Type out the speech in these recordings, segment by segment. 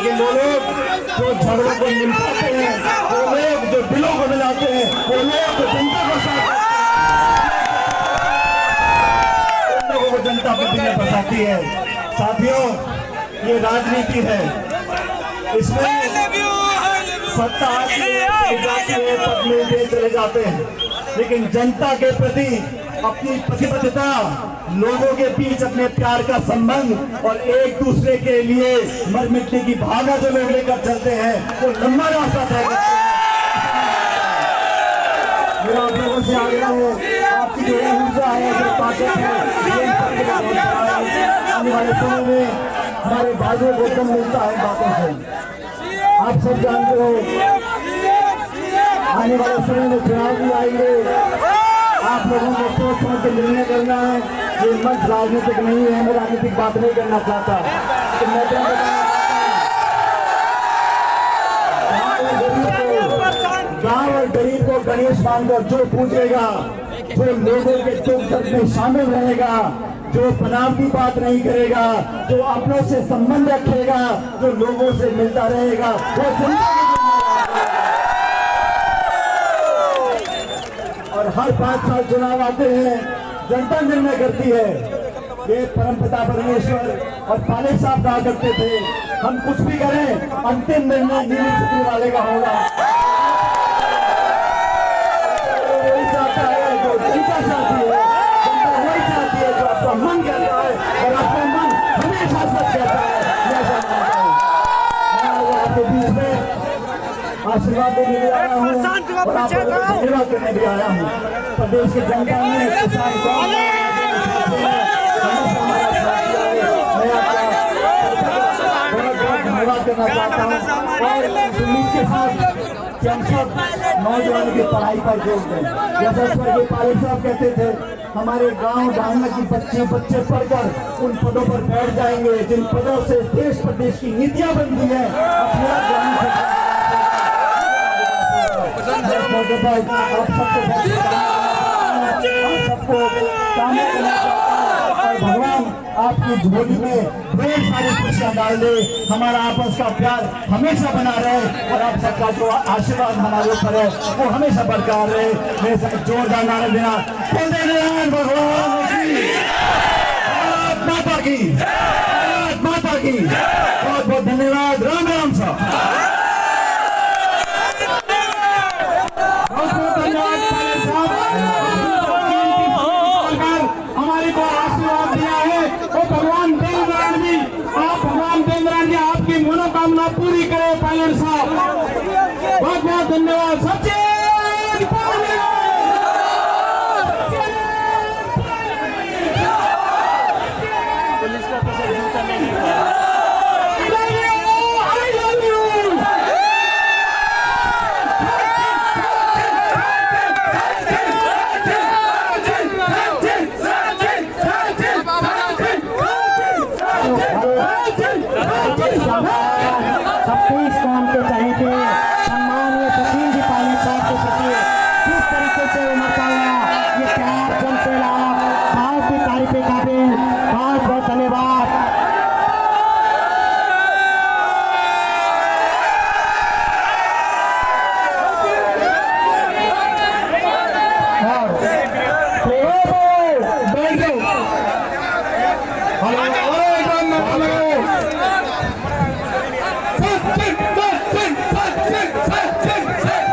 लेकिन वो लोग जो झगड़ों को निपटाते हैं, वो लोग जो दिलों को मिलाते हैं, वो लोग जो जनता को साथ उन लोगों को जनता प्रतिनिधि फंसाती है। साथियों, ये राजनीति है, इसमें सत्ता पद मिलते चले जाते हैं, लेकिन जनता के प्रति अपनी प्रतिबद्धता, लोगों के बीच अपने प्यार का संबंध और एक दूसरे के लिए मर मिटने की भावना जो लोग लेकर चलते हैं, वो लंबा रास्ता तय करते हैं। मेरा आप लोगों से आग्रह है, आपकी जो ऊर्जा है, जो ताकत है, आने वाले समय में हमारे बाजू को दम मिलता है बातों से। आप सब जानते हो, आने वाले समय में चुनाव भी आएंगे। आप लोगों को सोच समझ के निर्णय करना है। ये मंच राजनीतिक नहीं है, मैं राजनीतिक बात नहीं करना चाहता, तो मैं गांव और गरीब को गणेश मानकर जो पूछेगा, जो लोगों के दुख दर्द में शामिल रहेगा, जो बनावटी बात नहीं करेगा, जो अपनों से संबंध रखेगा, जो लोगों से मिलता रहेगा, वो जनता और हर 5 साल चुनाव आते हैं, जनता निर्णय करती है। ये परमपिता परमेश्वर और पाले साहब कहा करते थे, हम कुछ भी करें, अंतिम निर्णय नीली छतरी वाले का होगा। वही चाहता है जो जनता चाहती है, जनता वही चाहती है जो आपका मन कहता है, और आपका मन हमेशा सच कहता है। मैं ऐसा मानता हूँ। मैं आपके बीच में आशीर्वाद देने भी आया हूँ और आपको धन्यवाद करने भी आया हूँ। प्रदेश की जनता ने, किसान कौन, मैं आपका बहुत धन्यवाद करना चाहता हूँ और उम्मीद के साथ कि हम सब नौजवान की पढ़ाई पर जोर दें। जैसा स्वर्गीय पालेख साहब कहते थे, हमारे गांव गांव की बच्चे पढ़कर उन पदों पर बैठ जाएंगे जिन पदों से देश प्रदेश की नीतियां बनती हैं। आप सबको और भगवान आपकी झोली में ढेर सारी खुशियां डाल दे, हमारा आपस का प्यार हमेशा बना रहे और आप सबका जो आशीर्वाद हमारे ऊपर है वो हमेशा बरकरार रहे। मेरे साथ जोरदार नारे देना, भगवान माता की, माता की। बहुत बहुत धन्यवाद। राम राम साहब। हमारे को आशीर्वाद दिया है वो भगवान देवनारायण जी, आप भगवान देवनारायण जी आपकी मनोकामना पूरी करें। पायलट साहब बहुत बहुत धन्यवाद। सच्चे पुलिस को जूता नहीं सबको इस काम के चाहते सम्मानीय सचिन जी पायलट साहब के प्रति किस तरीके से उमड़ता हुआ ये प्यार जनते भाव की तारीफे काबिल। बहुत बहुत धन्यवाद। Hey!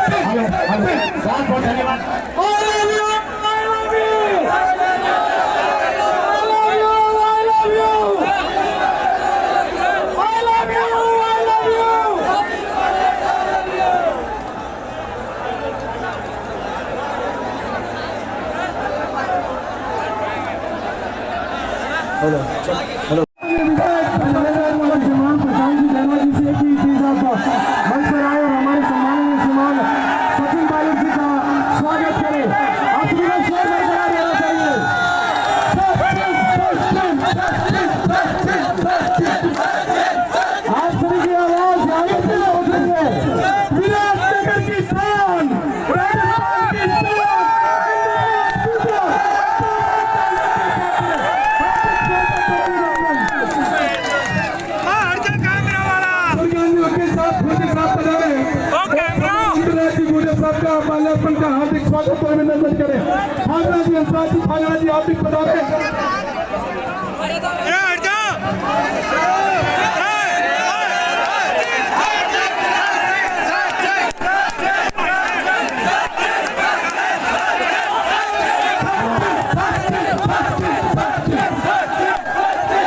आपका माल्यार्पण का हार्दिक स्वागत और अभिनंदन करें। भावना जी अंसार जी, भावना जी आप भी पधारे।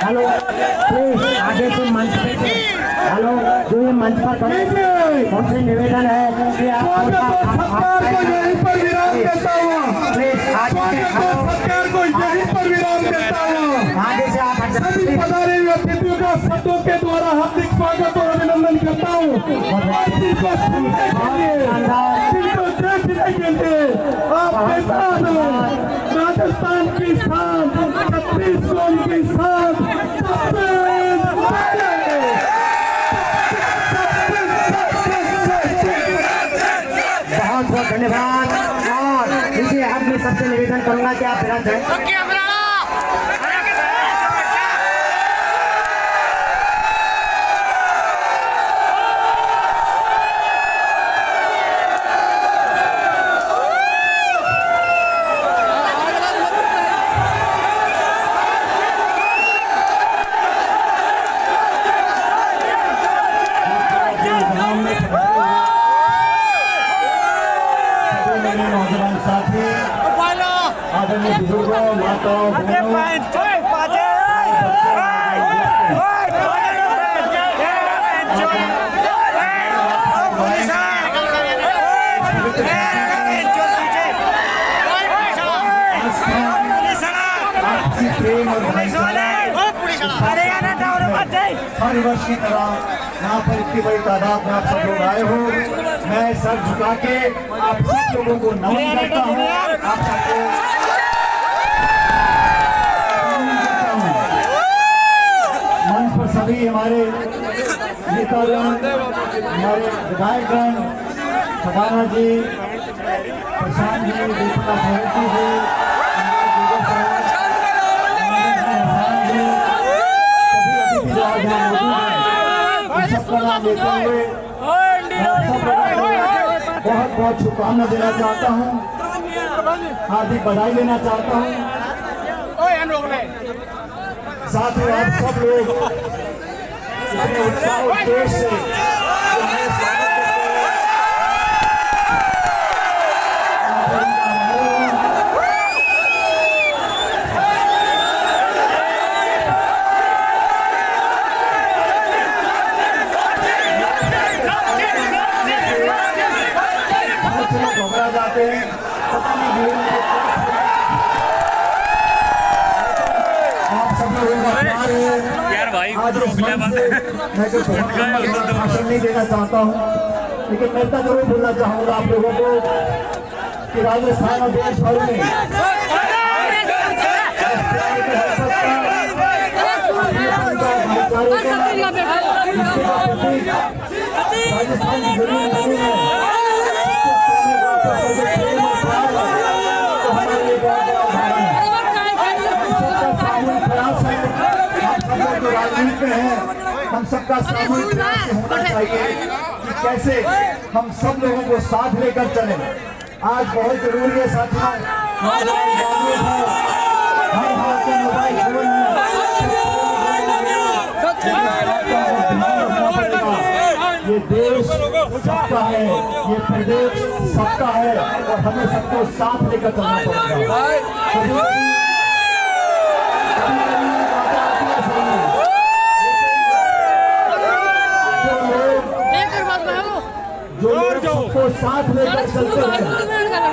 हेलो प्लीज आगे से मंच पे हेलो जो ये मंच पर खड़े उनसे निवेदन है कि आप सरकार को यहीं पर विराम देता हुआ, प्लीज आगे से सरकार को यहीं पर विराम देता हुआ आगे से आप सभी पधारे हुए अतिथियों का शब्दों के द्वारा हार्दिक स्वागत और अभिनंदन करता हूँ। जिनको सुनने के लिए, जिनको देखने के लिए आपके साथ राजस्थान की शान, छत्तीसगढ़ की शान बहुत बहुत धन्यवाद। और देखिए अब मैं सबसे निवेदन करूंगा कि आप विराम दें। नौजवान साथी, आदरणीय बुजुर्गों, माताओं, हर वर्ष की तरह यहाँ पर इतनी बड़ी तादाद में आप सब लोग आए हो। मैं सर झुका के आप सब लोगों को नमन करता हूँ। आप सबको मंच पर सभी हमारे नेतागण, हमारे विधायकगण, सदाना जी, प्रशांत जी, दीपिका सहती जी, सबका नाम लेते हुए बहुत बहुत शुभकामना देना चाहता हूँ, हार्दिक बधाई देना चाहता हूँ। साथ ही आप सब लोग इतने उत्साह और जोश से घबरा जाते हैं, पता नहीं आप सब लोग यार भाई आज मैं तो भाषण नहीं देना चाहता हूँ, लेकिन मैं इतना जरूर बोलना चाहूँगा आप लोगों को कि राजस्थान और देश भर में राजस्थान की जमीन नहीं है, राजनीति है, हम सबका सामूहिक प्रयास होना चाहिए कि कैसे हम सब लोगों को साथ लेकर चलें। आज बहुत जरूरी है साथियों, हर हाल के मोबाइल फोन ये देश सबका है, ये प्रदेश सबका है और हमें सबको साथ लेकर चलना पड़ेगा। जो लोग सबको साथ लेकर चलते हैं,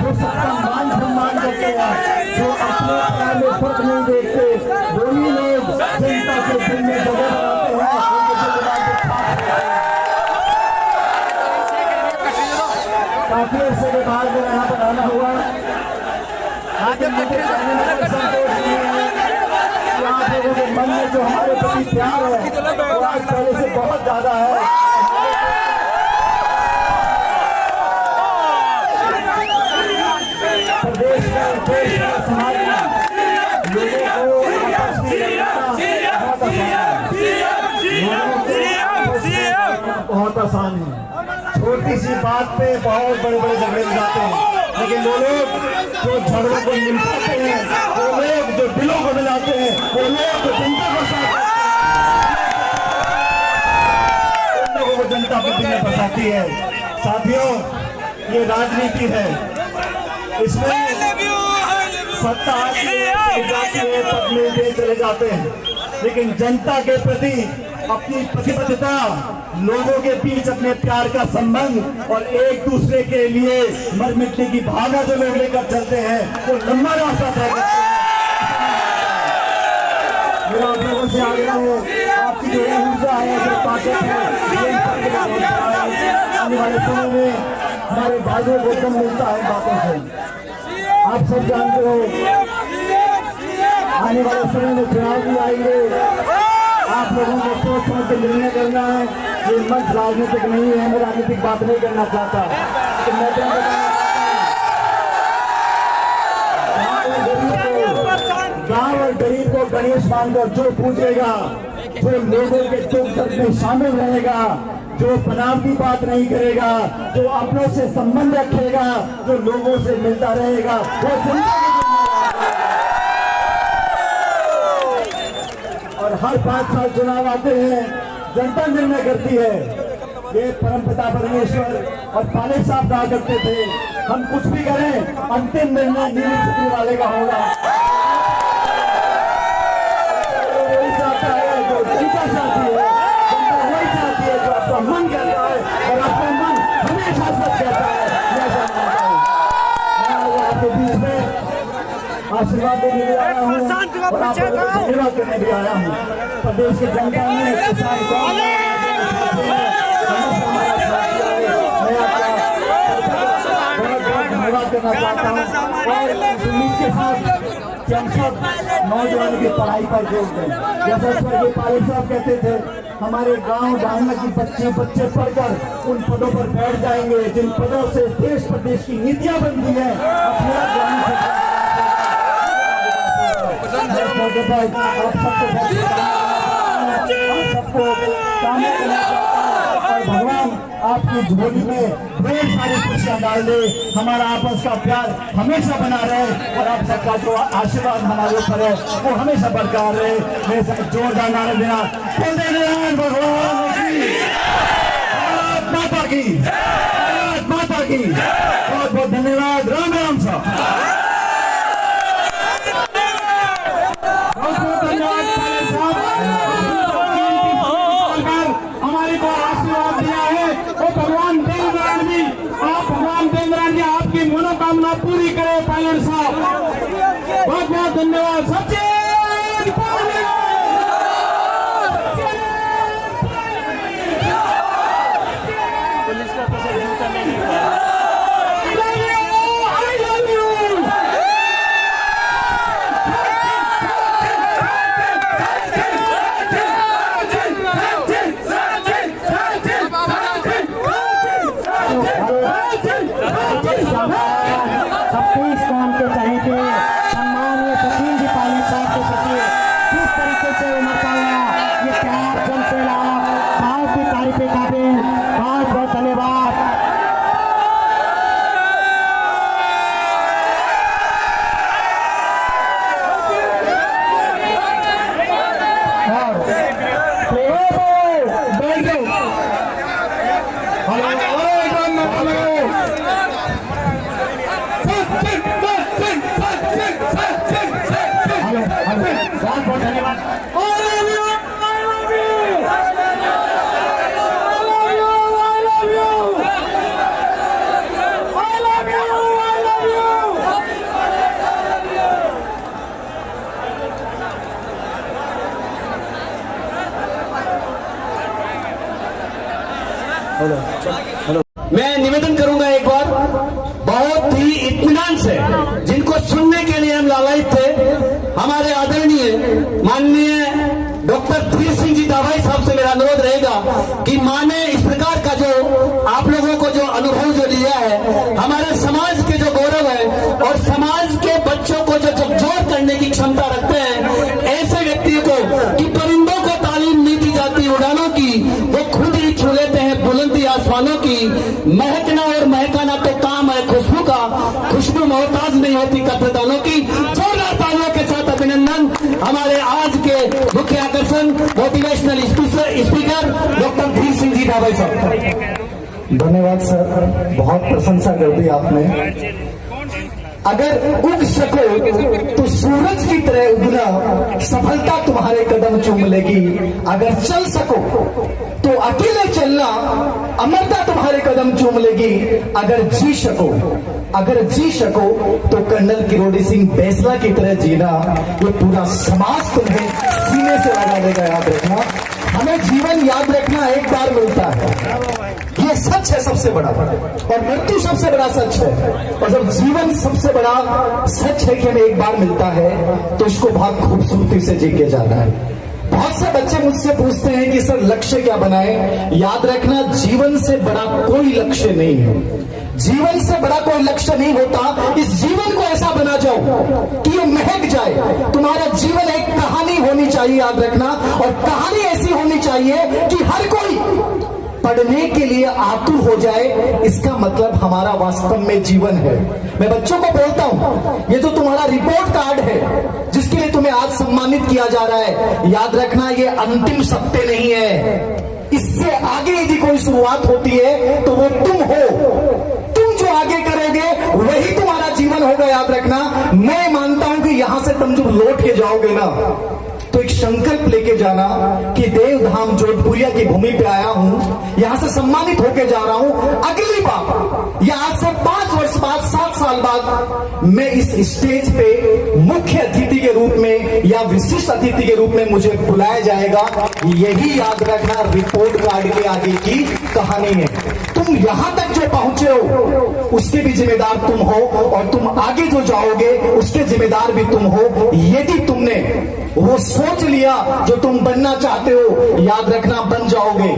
जो सबका मान सम्मान करते हैं, जो अपने प्यार में फर्क नहीं देखते, वही लोग जनता के दिल में जगह बनाते हैं। काफी अर्से के बाद में यहाँ पर आना हुआ, आप लोगों के मन में जो हमारे प्रति प्यार है वो आज पहले से बहुत ज्यादा है। प्रदेश में समाज में लोगों को आपस में बहुत आसान है। छोटी सी बात पे बहुत बड़े बड़े झगड़े हो जाते हैं, लेकिन वो लोग जो झगड़ों को निपटाते हैं, वो लोग जो दिलों को मिलाते हैं, वो लोग जो जनता को साथ उन लोगों को जनता बुद्धि में फंसाती है। साथियों, ये राजनीति है, इसमें सत्ता आती है, जाती है, पद मिलते चले जाते हैं, लेकिन जनता के प्रति अपनी प्रतिबद्धता, लोगों के बीच अपने प्यार का संबंध और एक दूसरे के लिए मर मिटने की भावना जो लोग लेकर चलते हैं, वो लंबा रास्ता तय करते हैं। मेरा आप लोगों से आग्रह है, आपकी जो ऊर्जा है, जो ताकत है, आने वाले समय में हमारे भाइयों को दम मिलता है बातों से। आप सब जानते हो, आने वाले समय में चुनाव भी आएंगे, आप लोगों को सोच समझ के निर्णय करना है। ये मंच राजनीतिक नहीं है, मैं राजनीतिक बात नहीं करना चाहता, तो मैं गांव और गरीब को गणेश मानकर जो पूछेगा, जो लोगों के दुख दर्द में शामिल रहेगा, जो बनावटी बात नहीं करेगा, जो अपनों से संबंध रखेगा, जो लोगों से मिलता रहेगा, वो जनता और हर 5 साल चुनाव आते हैं, जनता निर्णय करती है। ये परमपिता परमेश्वर और पाले साहब कहा करते थे, हम कुछ भी करें, अंतिम निर्णय नीली छतरी वाले का होगा। वही चाहता है जो जनता चाहती है, जनता वही चाहती है जो आपका मन कहता है, और आपका मन हमेशा सच कहता है। मैं आपके बीच में आशीर्वाद देने भी आया हूँ और आप लोगों को धन्यवाद करने भी आया हूँ। प्रदेश की जनता ने, किसान कौन है, मैं आपका बहुत बहुत धन्यवाद करना चाहता हूँ और उम्मीद के साथ कि हम सब नौजवान की पढ़ाई पर जोर दें। जैसा स्वर्गीय पारिक साहब कहते थे, हमारे गांव गांव की बच्चे पढ़कर उन पदों पर बैठ जाएंगे जिन पदों से देश प्रदेश की नीतियां बनती है। आप सबको और भगवान आपकी झोली में ढेर सारी खुशियां डाल दे, हमारा आपस का प्यार हमेशा बना रहे और आप सबका जो आशीर्वाद हमारे ऊपर है वो हमेशा बरकरार रहे। मेरे साथ जोरदार नारा देना, भगवान की, भारत माता की, भारत माता की। बहुत बहुत धन्यवाद। राम राम साहब। हमारे को आशीर्वाद दिया है वो भगवान देवराज जी, आप भगवान देवराज जी आपकी मनोकामना पूरी करे पायलट साहब। बहुत बहुत धन्यवाद। सच्चे मैं निवेदन करूंगा एक बार, बहुत ही इत्मीनान से, जिनको सुनने के लिए हम लालायित थे, हमारे आदरणीय माननीय डॉक्टर धीर सिंह जी दाभाई साहब से मेरा अनुरोध रहेगा कि मां ने इस प्रकार का जो आप लोगों को जो अनुभव जो लिया है, हमारे समाज के जो गौरव है और समाज के बच्चों को जो जोड़ करने की क्षमता रखते हैं, ऐसे व्यक्तियों को कि परिंदों को तालीम नहीं दी जाती उड़ानों की, वो खुद ही छू लेते हैं बुलंदी आसमानों की, महकना और महकाना तो काम है खुशबू का, खुशबू मोहताज नहीं होती कतरदानों की। जोरदार तालियों के साथ अभिनंदन हमारे आज के मुख्य आकर्षण मोटिवेशनल स्पीकर डॉक्टर धीर सिंह जी ढाबई साहब। धन्यवाद सर, बहुत प्रशंसा कर दी आपने। अगर उग सको तो सूरज की तरह उगना, सफलता तुम्हारे कदम चूम लेगी। अगर चल सको तो अकेले चलना, अमरता तुम्हारे कदम चूम लेगी। अगर जी सको तो कर्नल किरोड़ी सिंह बैसला की तरह जीना, ये पूरा समाज तुम्हें सीने से लगा देगा। याद रखना, हमें जीवन याद रखना एक बार मिलता है, ये सच है सबसे बड़ा, और मृत्यु सबसे बड़ा सच है। और जब जीवन सबसे बड़ा सच है कि हमें एक बार मिलता है, तो इसको बहुत खूबसूरती से जी के जाना है। बहुत से बच्चे मुझसे पूछते हैं कि सर लक्ष्य क्या बनाए। याद रखना, जीवन से बड़ा कोई लक्ष्य नहीं है, जीवन से बड़ा कोई लक्ष्य नहीं होता। इस जीवन को ऐसा बना जाओ कि ये महक जाए। तुम्हारा जीवन एक कहानी होनी चाहिए, याद रखना, और कहानी ऐसी होनी चाहिए कि हर कोई पढ़ने के लिए आतुर हो जाए। इसका मतलब हमारा वास्तव में जीवन है। मैं बच्चों को बोलता हूं, ये जो तुम्हारा रिपोर्ट कार्ड है जिसके लिए तुम्हें आज सम्मानित किया जा रहा है, याद रखना ये अंतिम सत्य नहीं है। इससे आगे यदि कोई शुरुआत होती है तो वो तुम हो। तुम जो आगे करोगे वही तुम्हारा जीवन होगा। याद रखना, मैं मानता हूं कि यहां से तुम जब लौट के जाओगे ना, तो एक संकल्प लेके जाना कि देवधाम जोधपुरिया की भूमि पे आया हूं, यहां से सम्मानित होके जा रहा हूं। अगली बार या आज से 5 वर्ष बाद, 7 साल बाद मैं इस स्टेज पे मुख्य अतिथि के रूप में या विशिष्ट अतिथि के रूप में मुझे बुलाया जाएगा। यही याद रखना रिपोर्ट कार्ड के आगे की कहानी है। तुम यहां तक जो पहुंचे हो उसके भी जिम्मेदार तुम हो, और तुम आगे जो जाओगे उसके जिम्मेदार भी तुम हो। यदि तुमने वो सोच लिया जो तुम बनना चाहते हो, याद रखना बन जाओगे।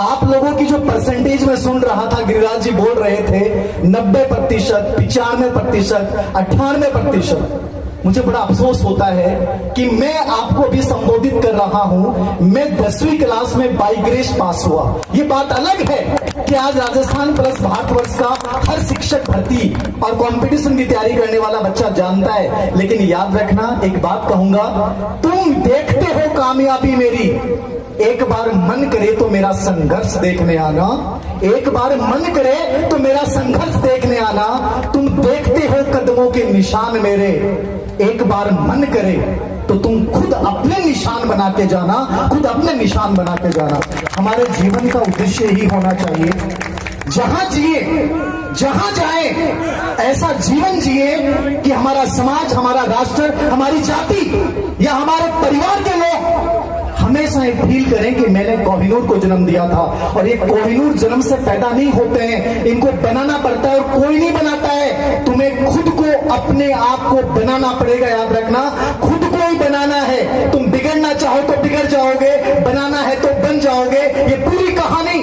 आप लोगों की जो परसेंटेज में सुन रहा था, गिरिराज जी बोल रहे थे 90%, 95%, 98%। मुझे बड़ा अफसोस होता है कि मैं आपको भी संबोधित कर रहा हूं। मैं 10वीं क्लास में बाई ग्रेस पास हुआ। ये बात अलग है कि आज राजस्थान प्लस भारतवर्ष का हर शिक्षक भर्ती और कंपटीशन की तैयारी करने वाला बच्चा जानता है। लेकिन याद रखना, एक बात कहूंगा, तुम देखते हो कामयाबी मेरी, एक बार मन करे तो मेरा संघर्ष देखने आना। एक बार मन करे तो मेरा संघर्ष देखने आना। तुम देखते हो कदमों के निशान मेरे, एक बार मन करे तो तुम खुद अपने निशान बना के जाना, खुद अपने निशान बना के जाना। हमारे जीवन का उद्देश्य ही होना चाहिए, जहां जिए जहां जाए ऐसा जीवन जिए कि हमारा समाज, हमारा राष्ट्र, हमारी जाति या हमारे परिवार के लोग हमेशा ये फील करें कि मैंने कोहिनूर को जन्म दिया था। और ये कोहिनूर जन्म से पैदा नहीं होते हैं, इनको बनाना पड़ता है, और कोई नहीं बनाता है। तुम्हें खुद को, अपने आप को बनाना पड़ेगा। याद रखना, खुद को ही बनाना है। तुम बिगड़ना चाहो तो बिगड़ जाओगे, बनाना है तो बन जाओगे। ये पूरी कहानी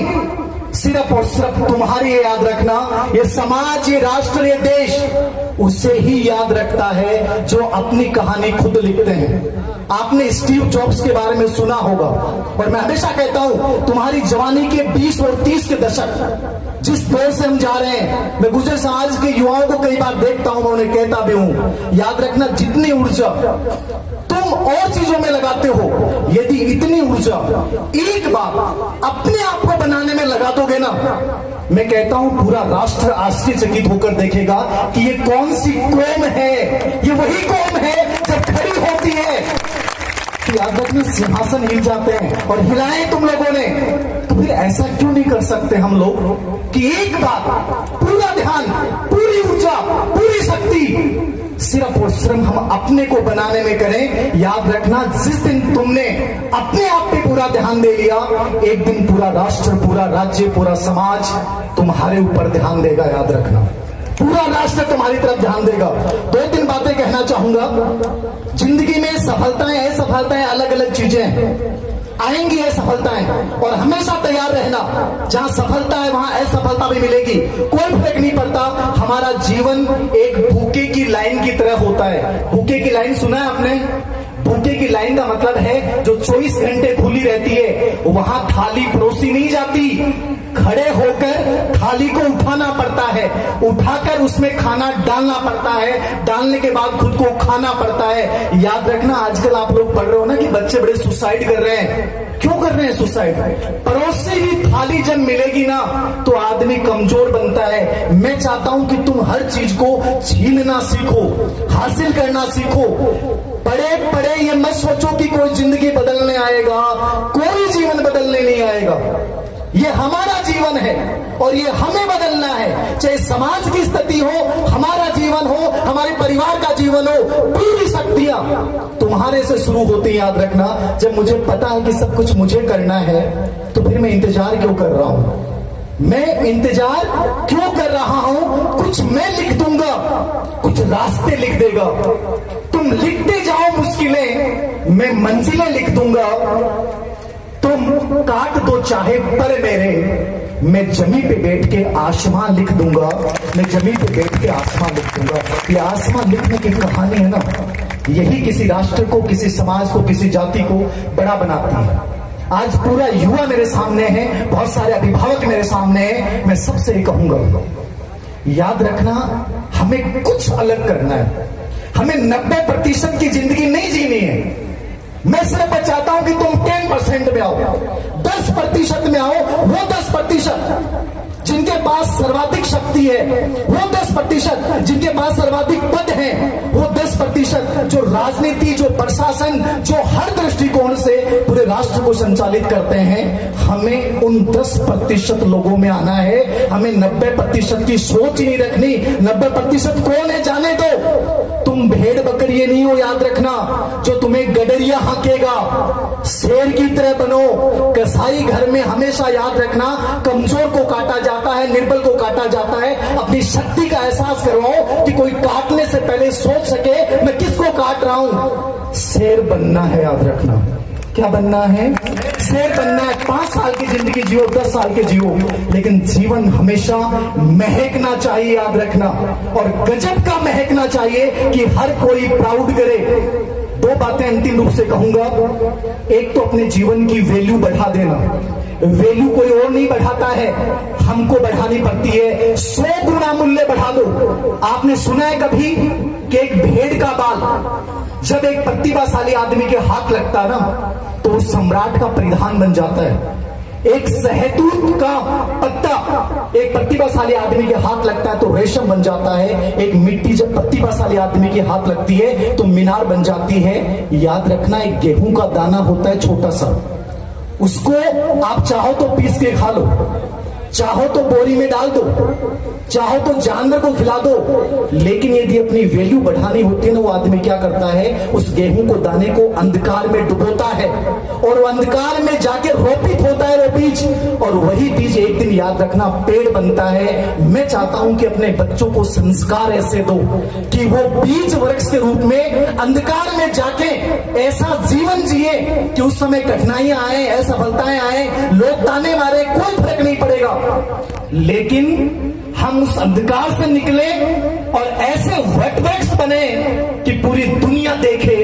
सिर्फ और सिर्फ तुम्हारी है। याद रखना, ये समाज, ये राष्ट्र, ये देश उसे ही याद रखता है जो अपनी कहानी खुद लिखते हैं। आपने स्टीव जॉब्स के बारे में सुना होगा, और मैं हमेशा कहता हूं तुम्हारी जवानी के 20 और 30 के दशक जिस दौर से हम जा रहे हैं, मैं गुजर समाज के युवाओं को कई बार देखता हूं, मैं उन्हें कहता भी हूं, याद रखना, जितनी ऊर्जा तुम और चीजों में लगाते हो, यदि इतनी ऊर्जा एक बार अपने आप को बनाने में लगा दोगे ना, मैं कहता हूं पूरा राष्ट्र आश्चर्यचकित होकर देखेगा कि ये कौन सी कौम है। ये वही कौम है जब खड़ी होती है तो याद रखना सिंहासन हिल जाते हैं। और हिलाए तुम लोगों ने, तो फिर ऐसा क्यों नहीं कर सकते हम लोग कि एक बार पूरा ध्यान, पूरी ऊर्जा, पूरी शक्ति सिर्फ और सिर्फ हम अपने को बनाने में करें। याद रखना, जिस दिन तुमने अपने आप पे पूरा ध्यान दे लिया, एक दिन पूरा राष्ट्र, पूरा राज्य, पूरा समाज तुम्हारे ऊपर ध्यान देगा। याद रखना, पूरा राष्ट्र तुम्हारी तरफ ध्यान देगा। 2-3 बातें कहना चाहूंगा। जिंदगी में सफलताएं, असफलताएं, अलग अलग चीजें आएंगी, असफलताएं, और हमेशा तैयार रहना। जहां सफलता है वहां असफलता भी मिलेगी, कोई फर्क नहीं पड़ता। हमारा जीवन एक भूखे की लाइन की तरह होता है। भूखे की लाइन सुना है आपने? भूखे की लाइन का मतलब है जो 24 घंटे खुली रहती है, वहां थाली परोसी नहीं जाती, खड़े होकर थाली को उठाना पड़ता है, उठाकर उसमें खाना डालना पड़ता है, डालने के बाद खुद को खाना पड़ता है। याद रखना, आजकल आप लोग पढ़ रहे हो ना कि बच्चे बड़े सुसाइड कर रहे हैं। क्यों कर रहे हैं सुसाइड? पड़ोस से ही थाली जब मिलेगी ना तो आदमी कमजोर बनता है। मैं चाहता हूं कि तुम हर चीज को छीनना सीखो, हासिल करना सीखो। पढ़े पढ़े ये मत सोचो कि कोई जिंदगी बदलने आएगा, कोई जीवन बदलने नहीं आएगा। ये हमारा जीवन है और ये हमें बदलना है। चाहे समाज की स्थिति हो, हमारा जीवन हो, हमारे परिवार का जीवन हो, पूरी शक्तियां तुम्हारे से शुरू होती। याद रखना, जब मुझे पता है कि सब कुछ मुझे करना है तो फिर मैं इंतजार क्यों कर रहा हूं? मैं इंतजार क्यों कर रहा हूं? कुछ मैं लिख दूंगा, कुछ रास्ते लिख देगा। तुम लिखते जाओ मुश्किलें, मैं मंजिलें लिख दूंगा। तुम काट दो चाहे पर मेरे, मैं जमी पे बैठ के आसमां लिख दूंगा। मैं जमी पे बैठ के आसमां लिख दूंगा। ये आसमां लिखने की कहानी है ना, यही किसी राष्ट्र को, किसी समाज को, किसी जाति को बड़ा बनाती है। आज पूरा युवा मेरे सामने है, बहुत सारे अभिभावक मेरे सामने हैं। मैं सबसे ही कहूंगा, याद रखना, हमें कुछ अलग करना है। हमें 90% की जिंदगी नहीं जीनी है। मैं सिर्फ चाहता हूं कि तुम 10% में आओ, 10% में आओ। वो 10% जिनके पास सर्वाधिक शक्ति है, वो 10% जिनके पास सर्वाधिक पद है, वो 10% जो राजनीति, जो प्रशासन, जो हर दृष्टिकोण से पूरे राष्ट्र को संचालित करते हैं, हमें उन 10% लोगों में आना है। हमें 90% की सोच ही नहीं रखनी। 90% कौन है जाने दो। तुम भेड़ बकरी नहीं हो, याद रखना, जो तुम्हें गडरिया हाँकेगा। शेर की तरह बनो। कसाई घर में हमेशा याद रखना, कमजोर को काटा जाता है, निर्बल को काटा जाता है। अपनी शक्ति का एहसास करवाओ कि कोई काटने से पहले सोच सके मैं किसको काट रहा हूं। शेर बनना है, याद रखना। क्या बनना है? शेर बनना है। 5 साल की जिंदगी जियो, 10 साल के जियो, लेकिन जीवन हमेशा महकना चाहिए, याद रखना। और गजब का महकना चाहिए कि हर कोई प्राउड करे। 2 बातें अंतिम रूप से कहूंगा। एक तो अपने जीवन की वैल्यू बढ़ा देना। वैल्यू कोई और नहीं बढ़ाता है, हमको बढ़ानी पड़ती है। 100 गुना मूल्य बढ़ा दो। आपने सुना है कभी कि एक भेड़ का बाल जब एक प्रतिभाशाली आदमी के हाथ लगता है ना तो वो सम्राट का परिधान बन जाता है। एक सहतूत का पत्ता एक प्रतिभाशाली आदमी के हाथ लगता है तो रेशम बन जाता है। एक मिट्टी जब प्रतिभाशाली आदमी के हाथ लगती है तो मीनार बन जाती है। याद रखना, एक गेहूं का दाना होता है छोटा सा, उसको आप चाहो तो पीस के खा लो, चाहो तो बोरी में डाल दो, चाहो तो जानवर को खिला दो। लेकिन यदि अपनी वैल्यू बढ़ानी होती है ना, वो आदमी क्या करता है, उस गेहूं को, दाने को अंधकार में डुबोता है और वो अंधकार में जाके रोपित होता है वो बीज, और वही बीज एक दिन, याद रखना, पेड़ बनता है। मैं चाहता हूं कि अपने बच्चों को संस्कार ऐसे दो कि वो बीज वृक्ष के रूप में अंधकार में जाके ऐसा जीवन जिए कि उस समय कठिनाइयां आए, असफलताएं आए, लोग ताने मारे, कोई फर्क नहीं पड़ेगा। लेकिन हम उस अंधकार से निकले और ऐसे वटवृक्ष बने कि पूरी दुनिया देखे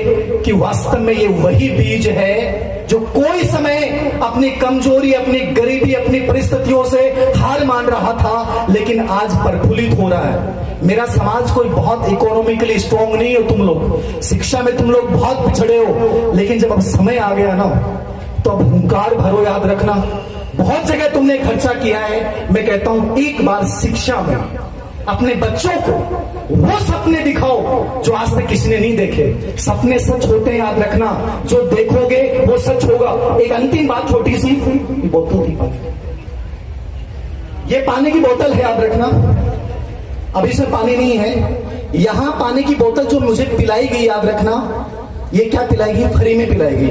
कि वास्तव में ये वही बीज है जो कोई समय अपनी कमजोरी, अपनी गरीबी, अपनी परिस्थितियों से हार मान रहा था, लेकिन आज प्रफुल्लित हो रहा है। मेरा समाज कोई बहुत इकोनॉमिकली स्ट्रॉन्ग नहीं हो, तुम लोग शिक्षा में तुम लोग बहुत पिछड़े हो, लेकिन जब अब समय आ गया ना तो अब हुंकार भरो। याद रखना, बहुत जगह तुमने खर्चा किया है। मैं कहता हूं एक बार शिक्षा में अपने बच्चों को वो सपने दिखाओ जो आज तक किसी ने नहीं देखे। सपने सच होते हैं, याद रखना, जो देखोगे वो सच होगा। एक अंतिम बात छोटी सी, बोतल की पानी, ये पानी की बोतल है, याद रखना। अभी से पानी नहीं है, यहां पानी की बोतल जो मुझे पिलाई गई, याद रखना, ये क्या पिलाएगी? फ्री में पिलाएगी,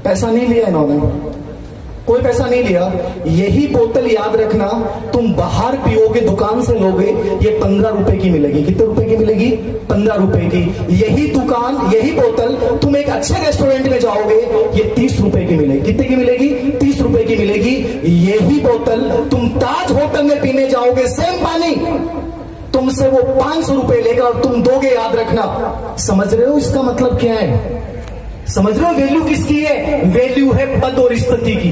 पैसा नहीं लिया इन्होंने, कोई पैसा नहीं लिया। यही बोतल, याद रखना, तुम बाहर पियोगे, दुकान से लोगे, ये 15 रुपए की मिलेगी। कितने रुपए की मिलेगी? 15 रुपए की। यही दुकान, यही बोतल तुम एक अच्छे रेस्टोरेंट में जाओगे, ये 30 रुपए की मिलेगी। कितने की मिलेगी? 30 रुपए की मिलेगी। यही बोतल तुम ताज होटल में पीने जाओगे, सेम पानी, तुमसे वो 500 रुपए लेगा और तुम दोगे, याद रखना। समझ रहे हो इसका मतलब क्या है? समझ रहे हो वैल्यू किसकी है? वैल्यू है पद और स्थिति की।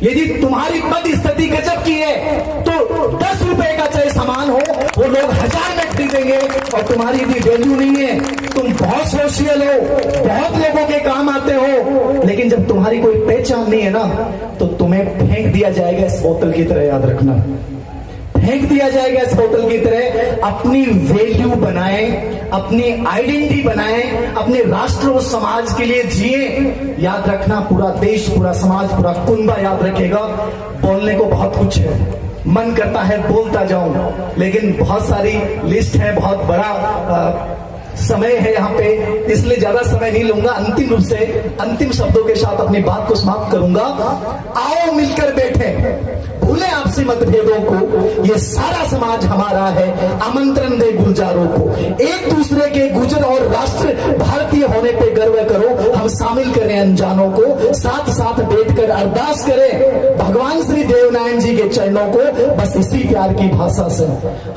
यदि तुम्हारी पद स्थिति गजब की है देंगे और तुम्हारी भी वैल्यू नहीं है। तुम बहुत सोशल हो, बहुत लोगों के काम आते हो, लेकिन जब तुम्हारी कोई पहचान नहीं है ना, तो तुम्हें फेंक दिया जाएगा इस बोतल की तरह, याद रखना, फेंक दिया जाएगा इस बोतल की तरह। अपनी वैल्यू बनाएं, अपनी आइडेंटिटी बनाएं, अपने राष्ट्र और समाज के लिए जिए। याद रखना, पूरा देश, पूरा समाज, पूरा कुनबा याद रखेगा। बोलने को बहुत कुछ है, मन करता है बोलता जाऊं, लेकिन बहुत सारी लिस्ट है, बहुत बड़ा समय है यहाँ पे, इसलिए ज्यादा समय नहीं लूंगा। अंतिम रूप से अंतिम शब्दों के साथ अपनी बात को समाप्त करूंगा। आओ मिलकर बैठे, भूले आपसी मतभेदों को, ये सारा समाज हमारा है। आमंत्रण दे गुलजारों को, एक दूसरे के गुजर और राष्ट्र भारतीय होने पे गर्व करो। हम शामिल करें अनजानों को, साथ साथ बैठकर अरदास करें भगवान श्री देवनारायण जी के चरणों को। बस इसी प्यार की भाषा से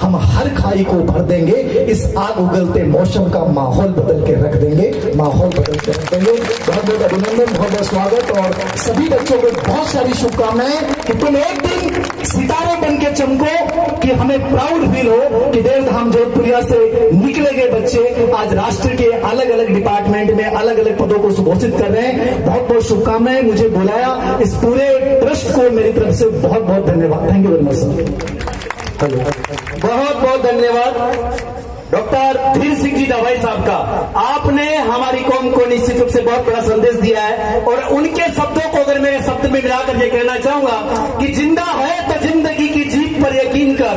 हम हर खाई को भर देंगे, इस आग उगलते मौसम का माहौल बदल के रख देंगे, माहौल बदल के रख देंगे। बहुत बहुत अभिनंदन, बहुत बहुत स्वागत, और सभी बच्चों को बहुत सारी शुभकामनाएं कि तुम एक दिन सितारे बन के चमको, कि हमें प्राउड फील हो कि देवधाम जोधपुरिया से निकले गए बच्चे आज राष्ट्र के अलग अलग डिपार्टमेंट में अलग अलग पदों को सुघोषित कर रहे हैं। बहुत बहुत शुभकामनाएं, मुझे बुलाया, इस पूरे ट्रस्ट को मेरी तरफ से बहुत बहुत धन्यवाद। Thank you very much. बहुत बहुत धन्यवाद डॉक्टर धीर सिंह जी दवाई साहब का। आपने हमारी कौम को निश्चित रूप से बहुत बड़ा संदेश दिया है, और उनके शब्दों को अगर मेरे शब्द में मिलाकर ये कहना चाहूंगा कि जिंदा है तो जिंदगी की जीत पर यकीन कर,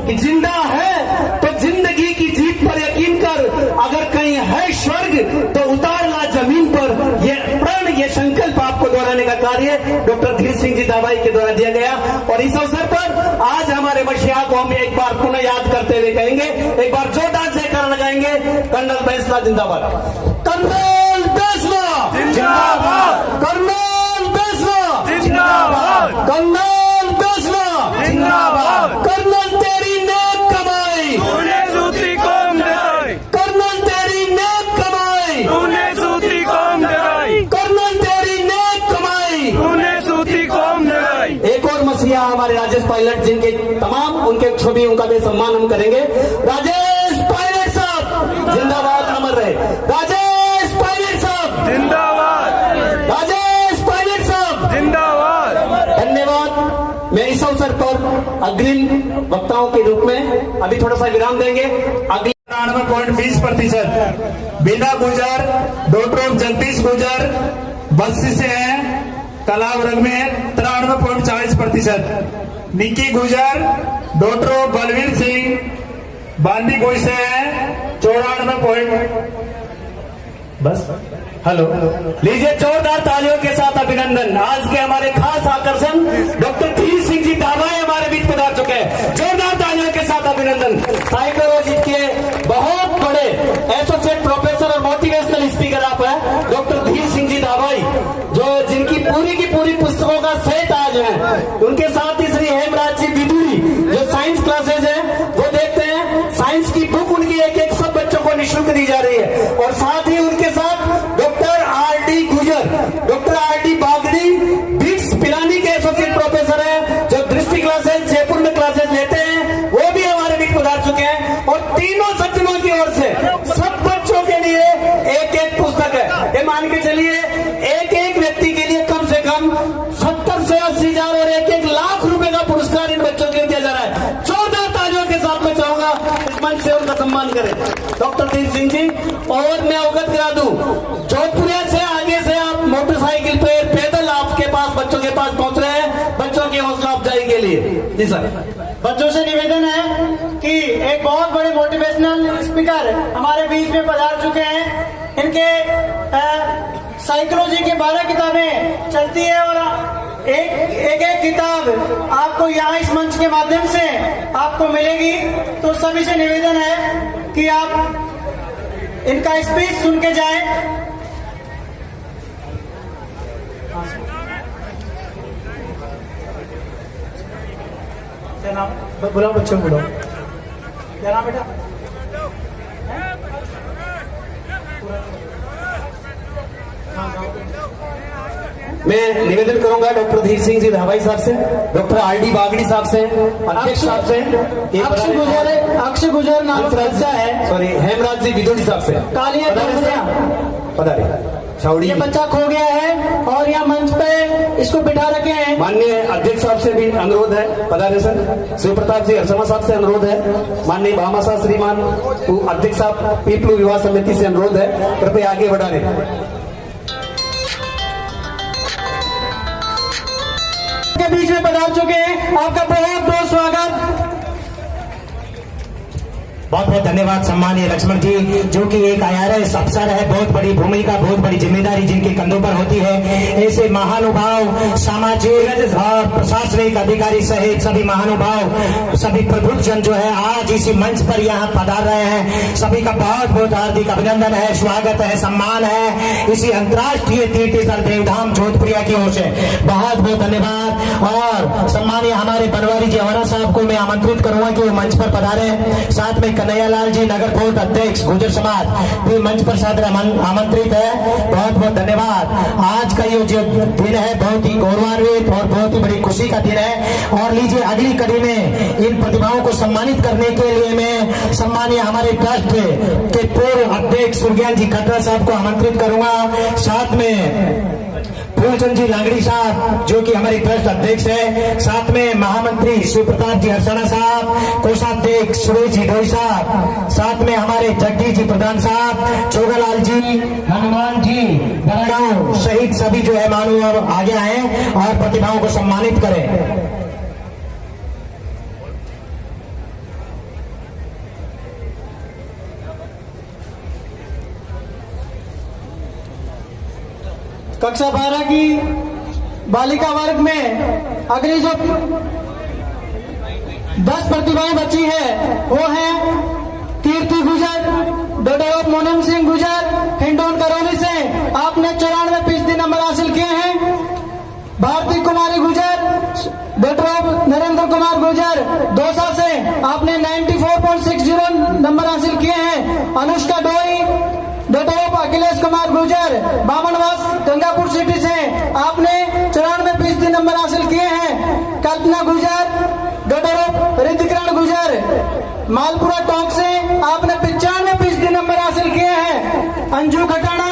कि जिंदा है तो जिंदगी की जीत पर यकीन कर। अगर कहीं है स्वर्ग तो उतार ला जमीन पर। ये प्रण, ये संकल्प आपको दोहराने का कार्य डॉक्टर धीर सिंह जी दवाई के द्वारा दिया गया। और इस अवसर पर आज हमारे मसीहा को हम एक बार पुनः याद करते हुए कहेंगे, एक बार जोरदार जयकारा लगाएंगे, कर्नल बैसला जिंदाबाद, कर्नल बैसला जिंदाबाद, कर्नल बैसला जिंदाबाद, कर्नल बैसला जिंदाबाद, कर्नल तेरी नेक कमाई तूने सूती कौम डराई, कर्नल तेरी नेक कमाई तूने सूती कौम डराई, कर्नल तेरी नेक कमाई तूने सूती कौम डराई। एक और मसीहा हमारे राजेश पायलट, जिनके तमाम उनके छवि उनका भी सम्मान हम करेंगे। राजेश पायलट साहब जिंदाबाद, अमर रहे। राजेश पायलट साहब जिंदाबाद, राजेश पायलट साहब जिंदाबाद। धन्यवाद। मैं इस अवसर पर अग्रिम वक्ताओं के रूप में अभी थोड़ा सा विराम देंगे। अगले 93.20%। बिना गुजर, डॉक्टर जगदीश गुजर बस्ती से है, कलावरंग में 93.40%। निकी गुजर, डॉक्टर बलवीर सिंह बांदी गोई से है 94 बस। हेलो, लीजिए जोरदार तालियों के साथ अभिनंदन। आज के हमारे खास आकर्षण डॉक्टर धीर सिंह जी दावाई हमारे बीच पधार चुके हैं। जोरदार तालियों के साथ अभिनंदन। साइकोलॉजी के बहुत बड़े एसोसिएट प्रोफेसर और मोटिवेशनल स्पीकर आप हैं डॉक्टर धीर सिंह जी दावाई, जो जिनकी पूरी की पूरी पुस्तकों का सेट आज है। उनके साथ ही श्री हेमराज जी विदुरी, जो साइंस क्लासेज है वो देखते हैं, साइंस की बुक उनकी एक एक सब बच्चों को निःशुल्क दी जा रही है। और साथ ही उनके साथ doctor R D. Gujar, doctor R D. Bagdi BITS Pilani के एसोसिएट प्रोफेसर हैं, जो दृष्टि क्लासेज जयपुर में क्लासेज लेते हैं, वो भी हमारे बीच पधार चुके हैं। और तीनों सज्जनों की ओर से सब बच्चों के लिए एक एक पुस्तक है। ये मान के चलिए एक एक व्यक्ति के लिए कम से कम 70 से 80 हजार और एक एक लाख रुपए का पुरस्कार इन बच्चों के लिए दिया जा रहा है। जोरदार तालियों के साथ मैं चाहूंगा इस मंच से उनका सम्मान करें डॉक्टर धीर सिंह जी। और मैं अवगत करा दूं, जोधपुरिया से आगे से आप मोटरसाइकिल पे पैदल आपके पास बच्चों के पास पहुंच रहे हैं बच्चों की हौसला अफजाई के लिए। जी सर। बच्चों से निवेदन है कि एक बहुत बड़े मोटिवेशनल स्पीकर हमारे बीच में पधार चुके हैं। इनके साइकोलॉजी की 12 किताबें चलती है, और एक एक किताब आपको यहाँ इस मंच के माध्यम से आपको मिलेगी। तो सभी से निवेदन है कि आप इनका स्पीच सुन के जाएं। बुलाओ बच्चों को, बुलाओ। क्या नाम बेटा? हाँ, मैं निवेदन करूंगा डॉक्टर धीर सिंह जी धाबाई साहब से, डॉक्टर आर.डी. बागड़ी साहब से, अध्यक्ष साहब से, अक्षय गुजर नाम बच्चा है, सॉरी हेमराज जी विदुड़ी साहब से कालिया पधारे छावड़ी। ये बच्चा खो गया है और यहाँ मंच पे इसको बिठा रखे हैं। माननीय अध्यक्ष साहब से भी अनुरोध है, पधारे सर। शिव प्रताप जी हरसमा साहब से अनुरोध है। माननीय भामाशाह श्रीमान अध्यक्ष साहब पीपलू विवाह समिति से अनुरोध है, कृपया आगे बढ़ाने। के बीच में पधार चुके हैं, आपका बहुत बहुत स्वागत। बहुत बहुत धन्यवाद सम्मानीय लक्ष्मण जी, जो कि एक IRS अफसर है, बहुत बड़ी भूमिका, बहुत बड़ी जिम्मेदारी जिनके कंधों पर होती है। ऐसे महानुभाव, सामाजिक और प्रशासनिक अधिकारी सहित सभी महानुभाव, सभी प्रबुद्धजन जो है आज इसी मंच पर यहाँ पधार रहे हैं। सभी का बहुत बहुत हार्दिक अभिनंदन है, स्वागत है, सम्मान है इसी अंतर्राष्ट्रीय तीर्थस्थल देवधाम जोधपुरिया की ओर से। बहुत बहुत धन्यवाद। और सम्मानीय हमारे बनवारी जी अवाना साहब को मैं आमंत्रित करूंगा कि वो मंच पर पधारे। साथ में कन्हैयालाल जी नगर कोर्ट अध्यक्ष गुर्जर समाज भी मंच पर सादर आमंत्रित है। बहुत बहुत धन्यवाद। आज का ये जो दिन है बहुत ही गौरवान्वित और बहुत ही बड़ी खुशी का दिन है। और लीजिए अगली कड़ी में इन प्रतिभाओं को सम्मानित करने के लिए मैं सम्मानीय हमारे ट्रस्ट के पूर्व अध्यक्ष सुरज्ञान जी खट्टर साहब को आमंत्रित करूंगा। साथ में फूलचंद जी लांगड़ी साहब जो कि हमारे ट्रस्ट अध्यक्ष है, साथ में महामंत्री शिव प्रताप जी हरसना साहब, कोषाध्यक्ष सुरेश जी ढोई साहब, साथ में हमारे जगदीश जी प्रधान साहब, चोगालाल जी, हनुमान जी बड़गांव सहित सभी जो है मानव आगे आए और प्रतिभाओं को सम्मानित करें। कक्षा 12 की बालिका वर्ग में अगली जो 10 प्रतिभाएं बची है वो है कीर्ति गुजर, डॉक्टर ऑफ मोनम सिंह गुजर, हिंडोन करौली से आपने 94% नंबर हासिल किए हैं। भारती कुमारी गुजर, डॉक्टर ऑफ नरेंद्र कुमार गुजर दौसा से आपने 94.60 नंबर हासिल किए हैं। अनुष्का डोई, डॉक्टर ऑफ अखिलेश कुमार गुजर, बामनवास गंगापुर सिटी से आपने 94% नंबर हासिल किए हैं। कल्पना गुजर, डॉक्टर ऑफ रिद्धिकरण गुजर, मालपुरा टोंक से आपने 95% नंबर हासिल किए हैं। अंजू खटाना,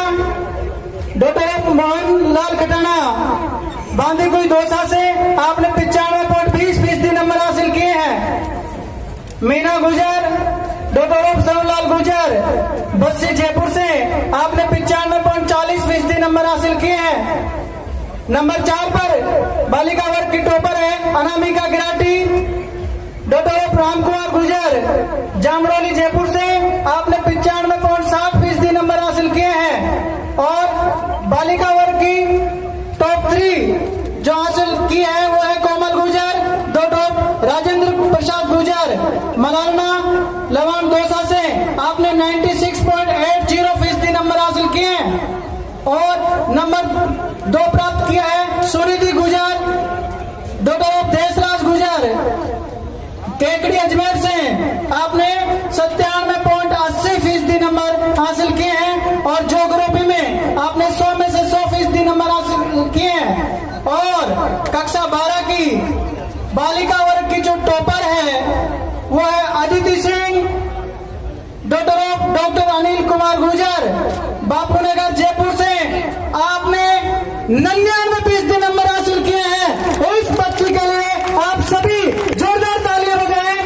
डॉक्टर ऑफ मोहन लाल खटाना, बांदीकुई दौसा से आपने 95.20% नंबर हासिल किए हैं। मीना गुजर, डॉक्टर ऑफ सवनलाल गुजर, बस्सी जयपुर से आपने 95.40% नंबर हासिल किए हैं। नंबर 4 पर बालिका वर्ग की टॉपर है अनामिका गिराटी, डॉक्टर ऑफ रामकुमार गुजर, जामरोली जयपुर से आपने 95.60% नंबर हासिल किए हैं। और बालिका वर्ग की टॉप 3 जो हासिल की है वो है कोमल गुजर, डॉक्टर ऑफ राजेंद्र प्रसाद गुजर, मलाना लवान दौसा से आपने 96.80% नंबर हासिल किए हैं। और नंबर 2 प्राप्त किया है सुनिधि गुजर, डॉक्टर ऑफ देशराज गुजर, केकड़ी अजमेर से आपने 97.80% नंबर हासिल किए हैं। और ज्योग्राफी में आपने 100 में से 100% नंबर हासिल किए हैं। और कक्षा 12 की बालिका वर्ग की जो टॉपर है वो है अदिति सिंह, डॉक्टर अनिल कुमार गुजर, बापूनगर जयपुर से आपने 99% नंबर हासिल किए हैं। इस बच्ची के लिए आप सभी जोरदार तालियां बजाएं।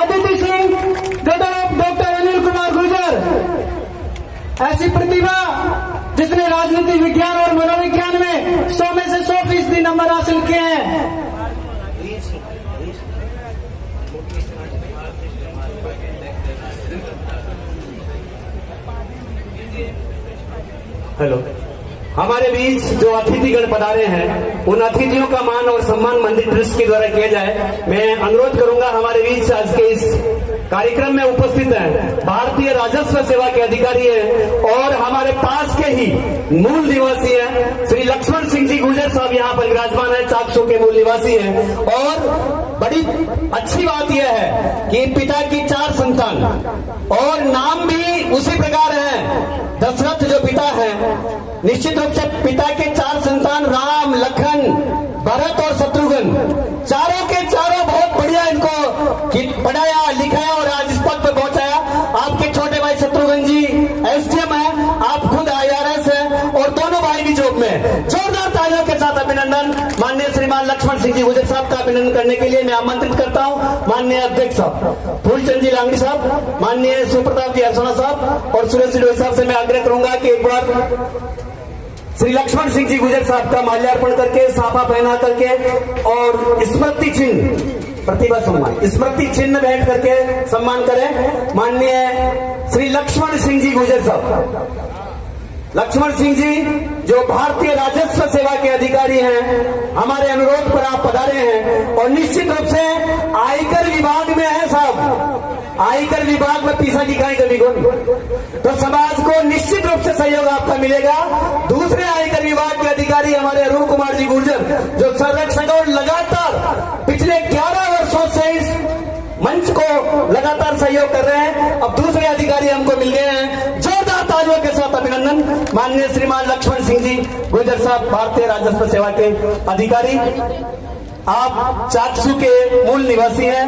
अदिति सिंह, डॉक्टर अनिल कुमार गुजर, ऐसी प्रतिभा जिसने राजनीति विज्ञान और मनोविज्ञान में 100 में से 100% नंबर हासिल किए हैं। हेलो, हमारे बीच जो अतिथिगण पधारे हैं उन अतिथियों का मान और सम्मान मंदिर ट्रस्ट के द्वारा किया जाए। मैं अनुरोध करूंगा हमारे बीच आज के इस कार्यक्रम में उपस्थित हैं भारतीय राजस्व सेवा के अधिकारी हैं और हमारे पास के ही मूल निवासी हैं श्री लक्ष्मण सिंह जी गुजर साहब यहाँ पर विराजमान है, चाकसू के मूल निवासी हैं। और बड़ी अच्छी बात यह है कि पिता की 4 संतान और नाम भी उसी प्रकार है। दशरथ जो पिता है, निश्चित रूप से पिता के 4 संतान संतान राम, लखन, भरत और शत्रुघ्न, चारों के चारों बहुत बढ़िया इनको पढ़ाया, लिखाया और आज इस पद पर पहुंचाया। आपके छोटे भाई शत्रुघ्न जी एसडीएम है, आप खुद IRS है और दोनों भाई भी जॉब में है। जोरदार तालियों के साथ अभिनंदन माननीय श्रीमान लक्ष्मण सिंह जी गुजर साहब का अभिनंदन करने के लिए मैं आमंत्रित करता हूं माननीय अध्यक्ष साहब फूलचंद जी लांगड़ी साहब, माननीय सुप्रताप जी हरसोना साहब और सुरेश जी साहब से मैं आग्रह करूंगा कि एक बार श्री लक्ष्मण सिंह जी गुजर साहब का माल्यार्पण करके, साफा पहना करके और स्मृति चिन्ह, प्रतिभा सम्मान, स्मृति चिन्ह भेंट करके सम्मान करें माननीय श्री लक्ष्मण सिंह जी गुजर साहब। लक्ष्मण सिंह जी जो भारतीय राजस्व सेवा के अधिकारी हैं, हमारे अनुरोध पर आप पधारे हैं और निश्चित रूप से आयकर विभाग में है साहब, आयकर विभाग में पीसा की गाय कभी गुण, तो समाज को निश्चित रूप से सहयोग आपका मिलेगा। दूसरे आयकर विभाग के अधिकारी हमारे अरुण कुमार जी गुर्जर जो संरक्षक और लगातार पिछले 11 वर्षों से इस मंच को लगातार सहयोग कर रहे हैं, अब दूसरे अधिकारी हमको मिल गए हैं। जोरदार तालियों के साथ अभिनंदन माननीय श्रीमान लक्ष्मण सिंह जी गुर्जर साहब, भारतीय राजस्व सेवा के अधिकारी। आप चाकसू के मूल निवासी हैं।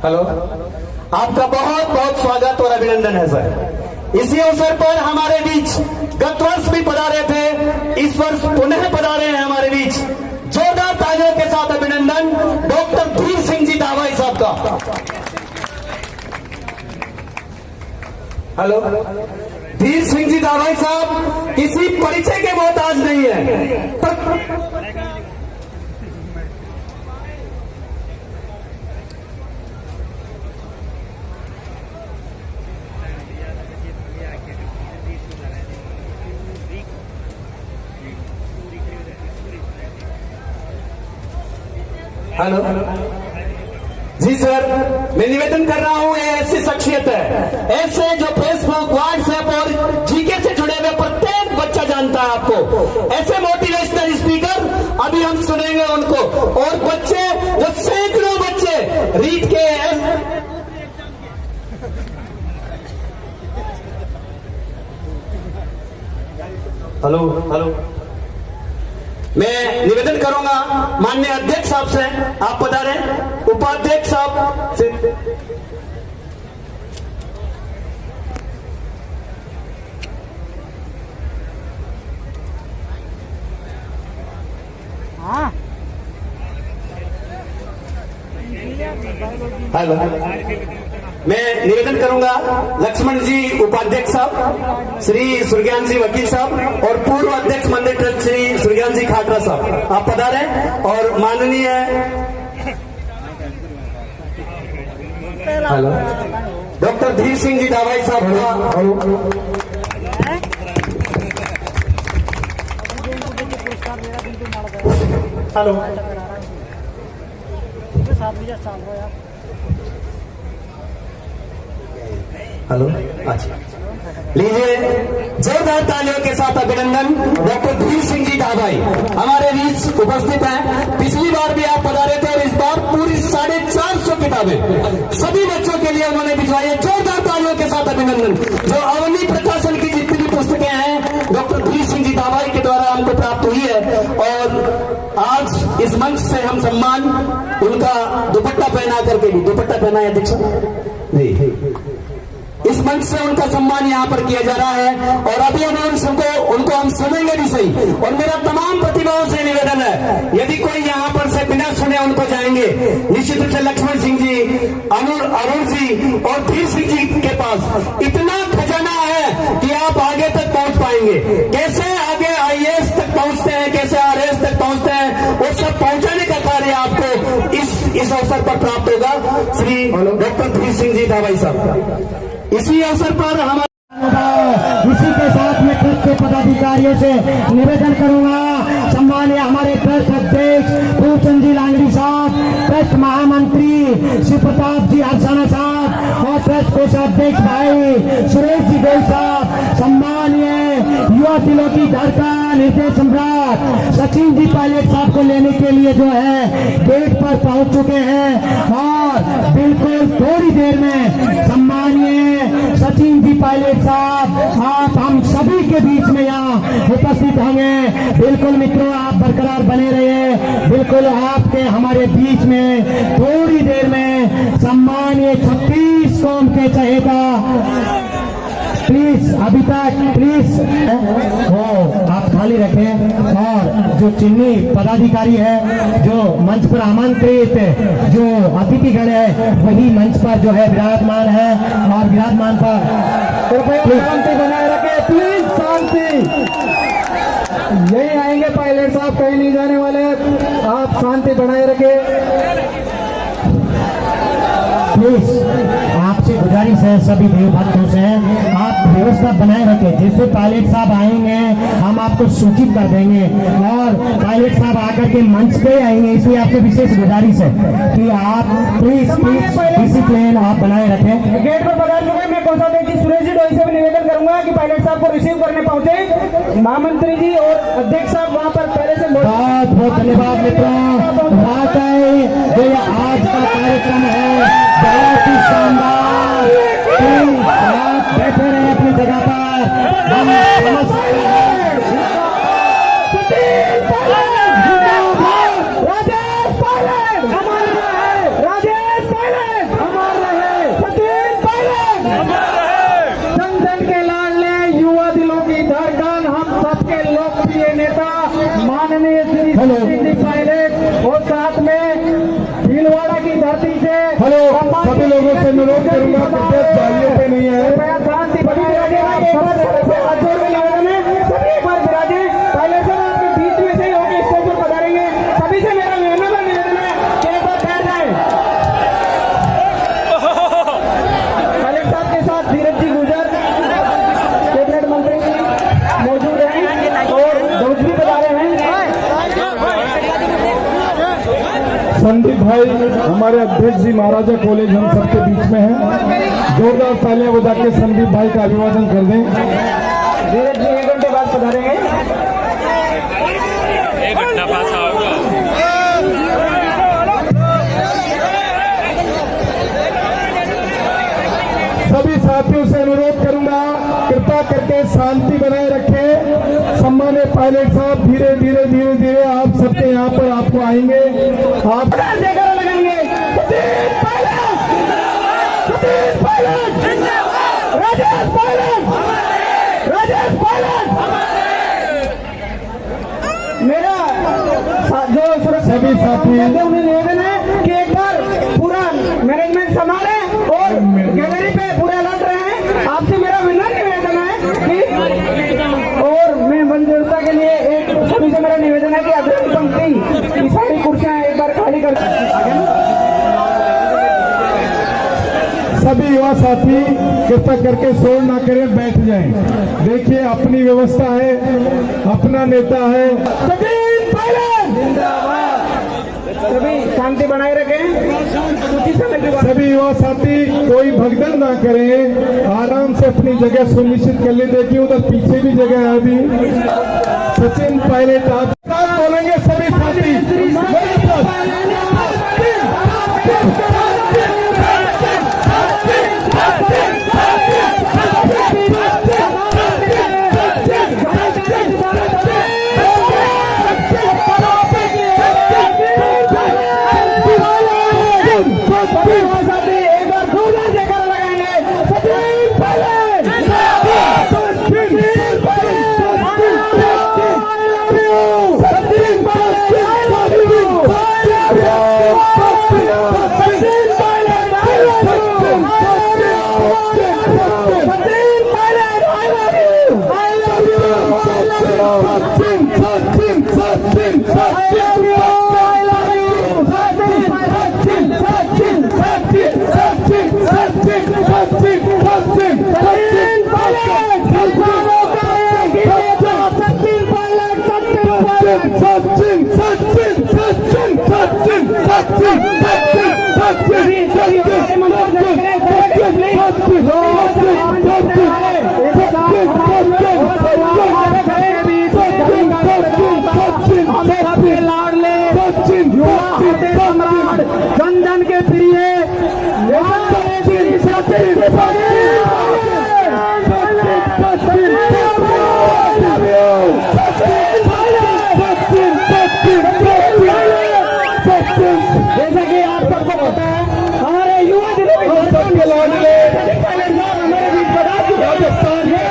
हेलो, आपका बहुत बहुत स्वागत और अभिनंदन है सर। इसी अवसर पर हमारे बीच गत वर्ष भी पधारे थे, इस वर्ष पुनः पधारे हैं हमारे बीच। जोरदार तालियों के साथ अभिनंदन डॉक्टर धीर सिंह जी दावाई साहब का। हेलो, धीर सिंह जी दावाई साहब किसी परिचय के मोहताज नहीं है। हेलो जी सर, मैं निवेदन कर रहा हूं, ये ऐसी शख्सियत है, ऐसे जो फेसबुक, व्हाट्सएप और जीके से जुड़े हुए प्रत्येक बच्चा जानता है आपको। ऐसे मोटिवेशनल स्पीकर अभी हम सुनेंगे उनको, और बच्चे जो सैकड़ों बच्चे रीड के हेलो मैं निवेदन करूंगा माननीय अध्यक्ष साहब से, आप पधारे, उपाध्यक्ष साहब से। हेलो, मैं निवेदन करूंगा लक्ष्मण जी उपाध्यक्ष साहब, श्री सुरज्ञान जी वकील साहब और पूर्व अध्यक्ष मंदिर ट्रस्ट श्री सुरज्ञान जी खाटरा साहब, आप पधारे, और माननीय हेलो डॉक्टर धीर सिंह जी दावाई साहब। हेलो हेलो, अच्छा लीजिए जोरदार तालियों के साथ अभिनंदन डॉक्टर धीर सिंह जी दावाई हमारे बीच उपस्थित हैं। पिछली बार भी आप पधारे थे और इस बार पूरी 450 किताबें सभी बच्चों के लिए उन्होंने भिजवाई है। जोरदार तालियों के साथ अभिनंदन। जो अवनी प्रकाशन की जितनी भी पुस्तकें हैं डॉक्टर धीर सिंह जी दावाई के द्वारा हमको प्राप्त हुई है, और आज इस मंच से हम सम्मान उनका दुपट्टा पहना करके भी, दुपट्टा पहना है अध्यक्ष जी, इस मंच से उनका सम्मान यहाँ पर किया जा रहा है, और अभी हम उनको हम सुनेंगे भी सही। और मेरा तमाम प्रतिभाओं से निवेदन है, यदि कोई यहाँ पर से बिना सुने उनको जाएंगे, निश्चित रूप से लक्ष्मण सिंह जी, अरुण जी और धीर सिंह जी के पास इतना खजाना है कि आप आगे तक पहुंच पाएंगे। कैसे आगे IAS तक पहुंचते हैं, कैसे RAS तक पहुंचते हैं, वो सब पहुंचाने का कार्य आपको इस अवसर पर प्राप्त होगा श्री डॉक्टर धीर सिंह जी दावाई साहब। इसी अवसर पर हमारे इसी के साथ में ट्रस्ट के पदाधिकारियों से निवेदन करूंगा, सम्मानीय हमारे ट्रस्ट अध्यक्ष फूलचंद जी लांगड़ी साहब, ट्रस्ट महामंत्री श्री प्रताप जी हरसोना साहब और ट्रस्ट कोषाध्यक्ष भाई सुरेश जी गोयल साहब, सम्मानीय युवा दिलों की धड़कन हृदय सम्राट सचिन जी पायलट साहब को लेने के लिए जो है गेट पर पहुंच चुके हैं, और बिल्कुल थोड़ी देर में सम्मानीय सचिन जी पायलट साहब आप हम सभी के बीच में यहाँ उपस्थित होंगे। बिल्कुल मित्रों, आप बरकरार बने रहिए। बिल्कुल आपके हमारे बीच में थोड़ी देर में सम्मानीय 36 कौम के चहेता प्लीज अभी तक प्लीज वो आप खाली रखें। और जो चिन्नी पदाधिकारी है जो मंच पर आमंत्रित जो अतिथिगण है वही मंच पर जो है विराजमान है और विराजमान पर कृपया शांति बनाए रखें, प्लीज शांति। यही आएंगे पायलट साहब, कहीं नहीं जाने वाले, आप शांति बनाए रखें। प्लीज आपसे गुजारिश है सभी देव भक्तों से आप व्यवस्था बनाए रखें। जैसे पायलट साहब आएंगे हम आपको सूचित कर देंगे और पायलट साहब आकर के मंच पे आएंगे, इसलिए आपसे विशेष गुजारिश है कि आप प्लीज डिसिप्लिन आप बनाए रखें। गेट पर पधार चुके मैं कोषाध्यक्ष जी सुरेश जी डोई से भी निवेदन करूंगा कि पायलट साहब को रिसीव करने पहुंचे। महामंत्री जी और अध्यक्ष साहब वहां पर पहले से बहुत बहुत धन्यवाद मित्रों। वाकई जो आज का कार्यक्रम है बहुत ही शानदार। आप बैठे रहे अपनी जगह पर, हम समझ सकते हैं। राजेश पायलट हमारा है, राजेश पायलट हमारा है, सचिन पायलट हमारा है। जन जन के लाडले युवा दिलों की धड़कन हम सबके लोकप्रिय नेता माननीय श्री सचिन पायलट और साथ में भीलवाड़ा की धरती से हेलो, सभी लोगों से अनुरोध करूंगा कृपया जाइए पे नहीं है। शांति बनाए रखें। सभी एक बार विराजे पायलट साहब आपके बीच में से ही होकर स्टेज पर पधारेंगे। सभी से मेरा निवेदन है कि एक बार बैठ जाए। पायलट साहब के साथ धीरज जी गुजर कैबिनेट मंत्री जी मौजूद हैं और ध्वज भी पधारे हैं। संदीप भाई हमारे अध्यक्ष जी महाराजा कॉलेज हम सबके बीच में हैं। जोरदार तालियां बजा के संदीप भाई का अभिवादन कर दें। धीरज जी 1 घंटे बाद पधारेंगे। एक घंटा पास होगा। सभी साथियों से अनुरोध करूंगा कृपा करके शांति बनाए रखें। सम्मानित पायलट साहब धीरे धीरे धीरे धीरे आप सबके यहाँ पर आपको आएंगे। आप जयकारा लगाएंगे। सचिन पायलट, सचिन पायलट, राजेश पायलट, राजेश पायलट। मेरा जो सभी साथी उन्हें निवेदन है कि एक बार पूरा मैनेजमेंट संभाले और गैलरी पे पूरे अलर्ट रहे हैं। आपसे मेरा विनम्र निवेदन है कि और मैं मंजूरता के लिए एक सभी से मेरा निवेदन है कि अग्रिम पंक्ति की सारी कुर्सियां एक बार खाली कर सभी युवा साथी कृपया करके शोर ना करें, बैठ जाएं। देखिए अपनी व्यवस्था है, अपना नेता है। सचिन पायलट जिंदाबाद। सभी शांति बनाए रखें। सूची समय के बाद सभी युवा साथी कोई भगदड़ ना करें, आराम से अपनी जगह सुनिश्चित कर ले। देखिए उधर पीछे भी जगह है अभी। सचिन पायलट आप बोलेंगे सभी साथी। एक बार जोरदार जयकारा लगाएंगे। सचिन पायलट, सचिन जन जन के प्रिय जैसा कि आप सबको पता है, हमारे युवा दिनों में हमारे बीच बता चुके राजस्थान है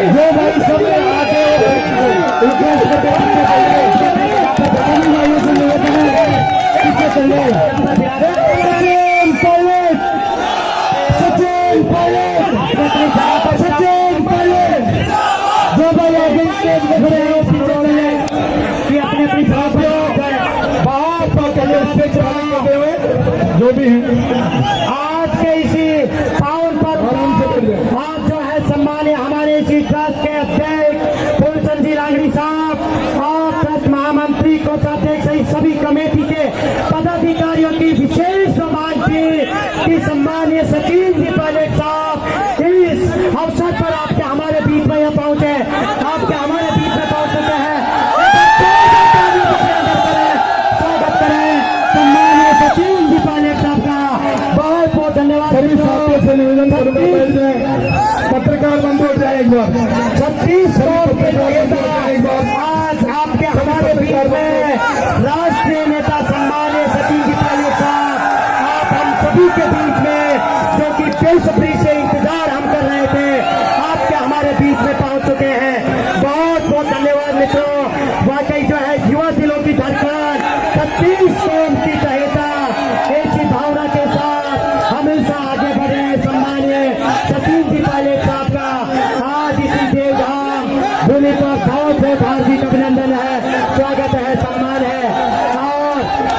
जो भाई सब आगे सचिन पायलट जो भाई आगे स्टेज पे खड़े हैं कि अपने अपनी साथियों बहुत स्टेज करते हुए जो भी है आज के इसी पावन पद आज जो है सम्मान्य हमारे इसी ट्रस्ट के अध्यक्ष फूलचंद जी लांगड़ी साहब और ट्रस्ट महामंत्री कोषाध्यक्ष सहित सभी कमेटी के पदाधिकारियों की विशेष मांग थी कि सम्मान्य सचिन जी पायलट साहब इस अवसर पर आपके हमारे बीच में यहाँ पहुंचे, आपके हमारे बीच में पहुंच चुके हैं। स्वागत करें सम्मान्य सचिन जी पायलट साहब का। बहुत बहुत धन्यवाद। सभी साथियों से निवेदन करूंगा, बैठ जाए, पत्रकार बंद हो जाए एक बार। 36 करोड़ के नेता आज आपके हमारे बीच में राष्ट्रीय नेता सम्मान्य सचिन जी पायलट साहब आप हम सभी के बीच में जो कि बेसब्री से इंतजार हम कर रहे थे आपके हमारे बीच में पहुंच चुके हैं। बहुत बहुत धन्यवाद मित्रों। वाकई जो है युवा दिलों की धड़कन 36 कौम की चहेता एक ही भावना के साथ हमेशा आगे बढ़े सम्मान्य सचिन जी पायलट साहब का आज इसी देवधाम भूमि पर बहुत बहुत हार्दिक अभिनंदन है, स्वागत है, सम्मान है। और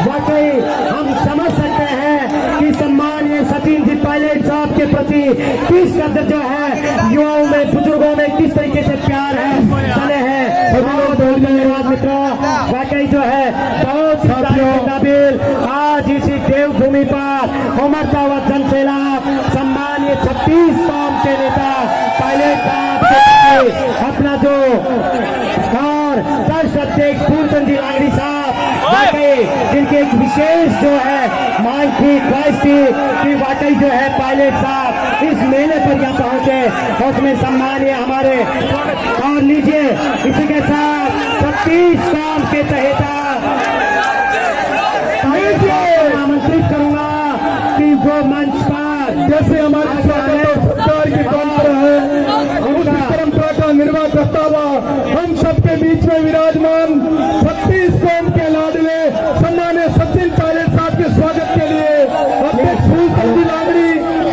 वाकई हम समझ सकते हैं कि सम्मान्य सचिन जी पायलट साहब के प्रति किस कदर जो है युवाओं में बुजुर्गों में किस तरीके से प्यार है चले हैं। बहुत धन्यवाद मित्रों। वाकई जो है बहुत काबिल आज इसी देवभूमि पर उमड़ता हुआ जन सैलाब सम्मान्य 36 कौम के नेता पायलट साहब के अपना जो और ट्रस्ट अध्यक्ष फूलचंद जी लांगड़ी साहब वाकई जिनकी एक विशेष जो है मांग थी, ख्वाहिश थी कि वाकई जो है पायलट साहब इस मेले पर यहाँ पहुंचे, उसमें सम्मान्य हमारे और लीजिए इसी के साथ 36 कौम के चहेता आमंत्रित करूंगा कि वो मंच पर जैसे हमारी सरकार की परंपरा है, उसी परंपरा का निर्वाह करता हुआ हम सबके बीच में विराजमान 36 कौम के लाडले सम्मान्य सचिन पायलट साहब के स्वागत के लिए अध्यक्ष फूलचंद जी लांगड़ी,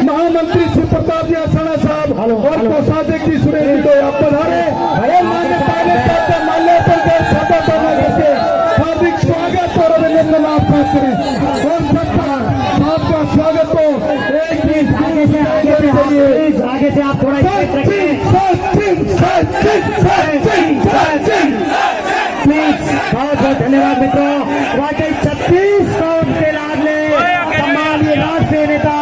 महामंत्री श्री प्रताप जी आसना साहब और कोषाध्यक्ष जी सुरेश जी को आप पधारे और मान्य पायलट साहब का माल्यार्पण कर स्वागत करना जैसे हार्दिक स्वागत और अभिनंदन आप पेश करें। और सबका आपका स्वागत को एक प्लीज आगे से आप थोड़ा प्लीज। बहुत बहुत धन्यवाद मित्रों। वाकई 36 कौम के लाडले सम्मानीय राष्ट्रीय नेता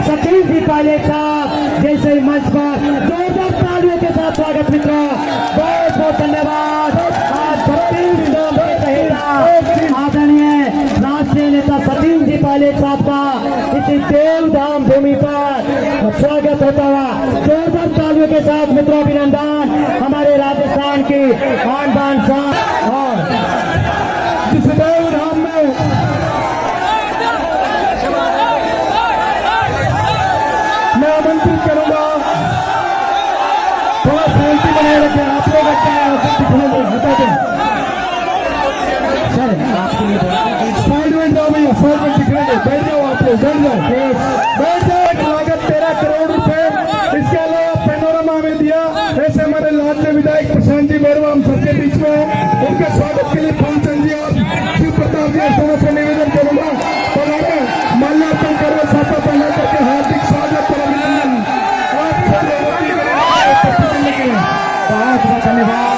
सचिन जी पायलट साहब जैसे ही मंच पर जोरदार तालियों के साथ स्वागत मित्रों। बहुत बहुत धन्यवाद। आज 36 कौम के चहेता आदरणीय राष्ट्रीय नेता सचिन जी पायलट साहब का इसी देवधाम भूमि पर स्वागत होता हुआ जोरदार तालियों के साथ मित्रों अभिनंदन हमारे राजस्थान की आन बान शान और जिस देवधाम में मैं आमंत्रित करूंगा, थोड़ा शांति बनाए रखें। आप लोग अच्छा है हटा दें, सर आपके लिए साइड में जाओ भैया, साइड में दिख रहे हैं, बैठ जाओ आप लोग, बैठ जाओ, बैठ जाओ। लागत 13 करोड़ रुपए इसके अलावा पैनोरमा में दिया। ऐसे हमारे लाडले विधायक प्रशांत जी बैरवा हम सबके बीच में है, उनके स्वागत के लिए फूलचंद जी और श्री प्रताप जी आसना से निवेदन करूंगा माल्यार्पण करने साथा पहना करके हार्दिक स्वागत और अभिनंदन आप सब लोगों की उपस्थित करने के लिए बहुत बहुत धन्यवाद।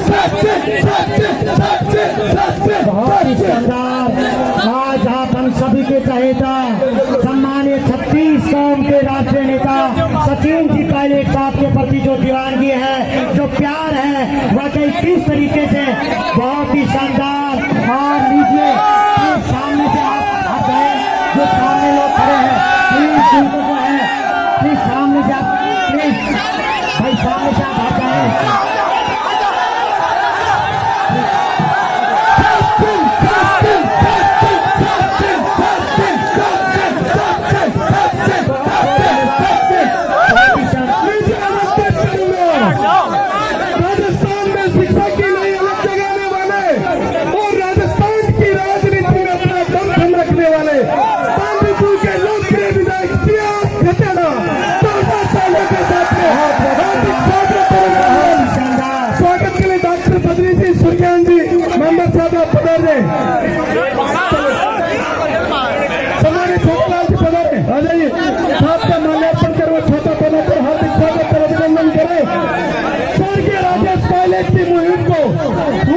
Sachin! शानदार। आज आप हम सभी के चहेता सम्मानित 36 कौम के राष्ट्रीय नेता सचिन जी पायलट साहब के प्रति जो दीवानगी है, जो प्यार है, वाकई किस तरीके से बहुत ही शानदार। और लीजिए सामने से आप गए, जो सामने लोग खड़े हैं प्लीज उनको जो है प्लीज सामने से आप प्लीज भाई सामने से आप हट जाए। राजस्थान में शिक्षा की नई अलग जगाने वाले और राजस्थान की राजनीति में अपना दम थम रखने वाले पांडुपुर के लोकप्रिय विधायक सियास खटेड़ा 14 सालों के साथ में स्वागत के लिए डॉक्टर बद्री जी, सुरज्ञान जी, मोहम्मद साहब पधारे, हमारे छोटलाल जी पधारे, आ जाइए साहब का माल्यार्पण कर वो छोटा पौधा पर हार्दिक स्वागत और अभिनंदन करें। स्वर्गीय राजेश पायलट की मुहिम को,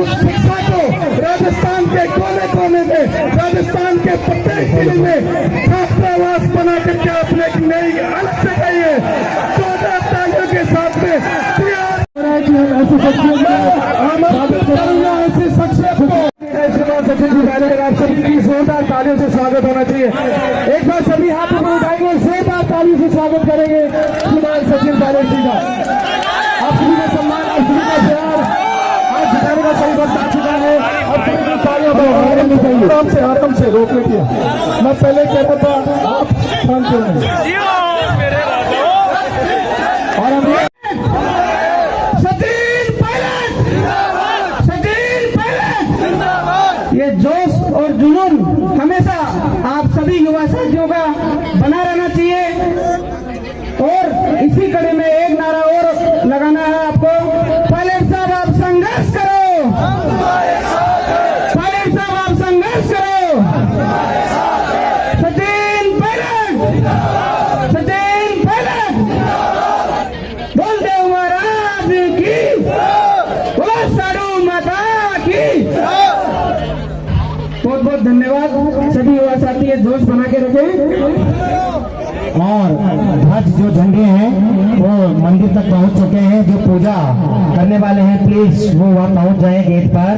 उस शिक्षा को राजस्थान के कोने कोने में, राजस्थान के प्रत्येक जिले में छात्रावास बना करके अपने एक नई अलग से गई है। 14 तालियों के साथ में ऐसी शख्सियत को सचिन जी पायलट आप सभी की जोरदार तालियों से स्वागत होना चाहिए। एक बार सभी हाथ ऊपर उठाएंगे, जोरदार तालियों से स्वागत करेंगे श्रीमान सचिन पायलट जी का। आप सभी का सम्मान, आप सभी का प्यार आज जिताने का सही वक्त आ चुका है। अब सभी की तालियों को आराम से रोक लीजिए। मैं पहले कहता था आप शांत रहें और हम ये जोश और जुनून हमेशा आप सभी युवा साथियों का बना रहना चाहिए। और इसी कड़ी में एक नारा और लगाना है आपको, पायलट साहब आप संघर्ष करो, पायलट साहब आप संघर्ष करो, सचिन पायलट, सचिन पायलट, बोलते महाराज की, बोलो साधु माता की। बहुत बहुत धन्यवाद। सभी युवा साथी ये जोश बना के रखें। और ध्वज जो झंडे हैं वो मंदिर तक पहुंच चुके हैं। जो पूजा करने वाले हैं प्लीज वो वहां पहुंच जाए गेट पर।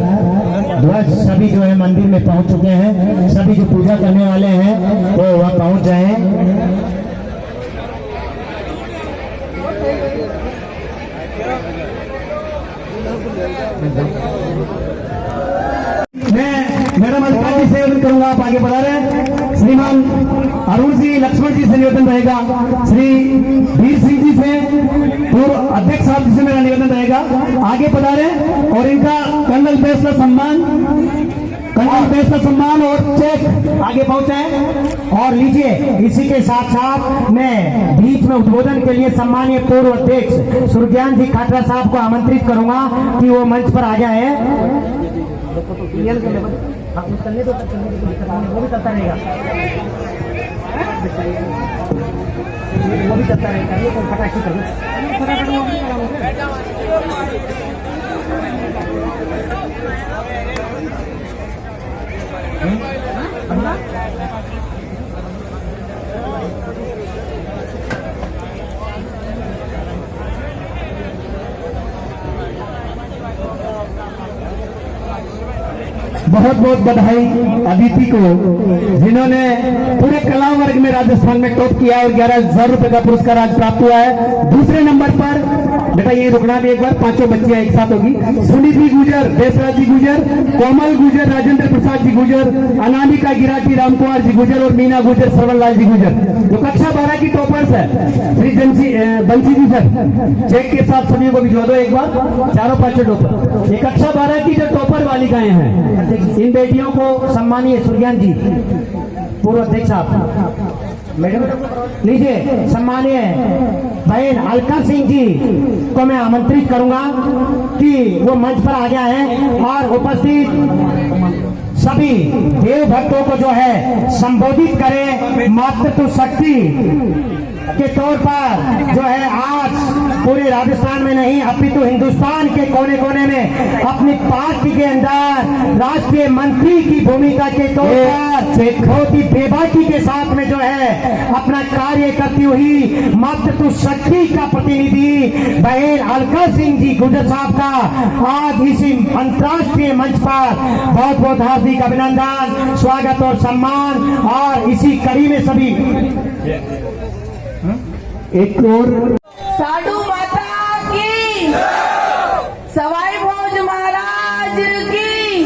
ध्वज सभी जो है मंदिर में पहुंच चुके हैं। सभी जो पूजा करने वाले हैं वो वहां पहुंच जाए। मैं मैडम अलका जी से निवेदन करूंगा, आप आगे बढ़ा रहे हैं। श्रीमान अरुण जी, लक्ष्मण जी से निवेदन रहेगा। श्री वीर सिंह जी से, पूर्व अध्यक्ष साहब जी से मेरा निवेदन रहेगा, आगे बढ़ा रहे और इनका कर्नल बेस का सम्मान, कर्नल बेस का सम्मान और चेक आगे पहुंचाए। और लीजिए इसी के साथ साथ मैं बीच में उद्बोधन के लिए सम्मानीय पूर्व अध्यक्ष सुरज्ञान जी खाटरा साहब को आमंत्रित करूंगा कि वो मंच पर आ जाए। करने दो, वो भी करता रहेगा, वो भी करता रहेगा, ये तो फटाक से कर बहुत बहुत बधाई अदिति को, जिन्होंने पूरे कला वर्ग में राजस्थान में टॉप किया और 11,000 रुपए का पुरस्कार आज प्राप्त हुआ है। दूसरे नंबर पर बेटा ये रुकना भी एक बार, पांचों बच्चियां एक साथ होगी। सुनीति गुजर, देशराज जी गुजर, कोमल गुजर, राजेंद्र प्रसाद जी गुजर, अनामिका गिराटी, रामकुमार जी गुजर और मीना गुजर, सरवनलाल जी गुजर, जो कक्षा 12 की टॉपर्स है। श्री बंसी जी सर चेक के साथ सभी को भिजवा दो एक बार, चारों पांचों टॉपर। ये कक्षा 12 की जो टॉपर बालिकाएं हैं, इन बेटियों को सम्मानीय सुरज्ञान जी पूर्व अध्यक्ष साहब मैडम लीजिए, सम्मानीय बहन अलका सिंह जी को मैं आमंत्रित करूंगा कि वो मंच पर आ जाए और उपस्थित सभी देव भक्तों को जो है संबोधित करें। मातृत्व शक्ति के तौर पर जो है आज पूरे राजस्थान में नहीं अपितु हिंदुस्तान के कोने कोने में अपनी पार्टी के अंदर राष्ट्रीय मंत्री की भूमिका के तौर पर बहुत ही बेबाकी के साथ में जो है अपना कार्य करती हुई मातृत्व शक्ति का प्रतिनिधि बहन अलका सिंह जी गुर्जर साहब का आज इसी अंतर्राष्ट्रीय मंच पर बहुत बहुत हार्दिक अभिनंदन, स्वागत और सम्मान। और इसी कड़ी में सभी एक और साधु माता की, सवाई भोज महाराज की।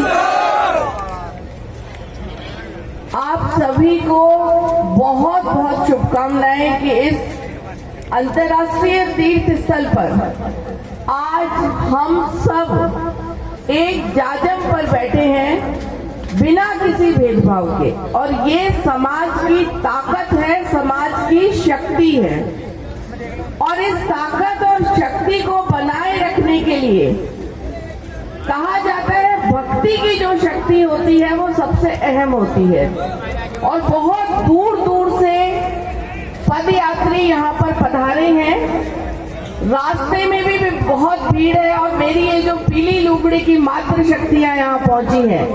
आप सभी को बहुत बहुत शुभकामनाएं कि इस अंतर्राष्ट्रीय तीर्थ स्थल पर आज हम सब एक जाजम पर बैठे हैं बिना किसी भेदभाव के, और ये समाज की ताकत है, समाज की शक्ति है। और इस ताकत और शक्ति को बनाए रखने के लिए कहा जाता है भक्ति की जो शक्ति होती है वो सबसे अहम होती है। और बहुत दूर दूर से पद यात्री यहाँ पर पधारे हैं, रास्ते में भी बहुत भीड़ है। और मेरी ये जो पीली लुगड़ी की मातृ शक्तियां यहाँ पहुंची हैं,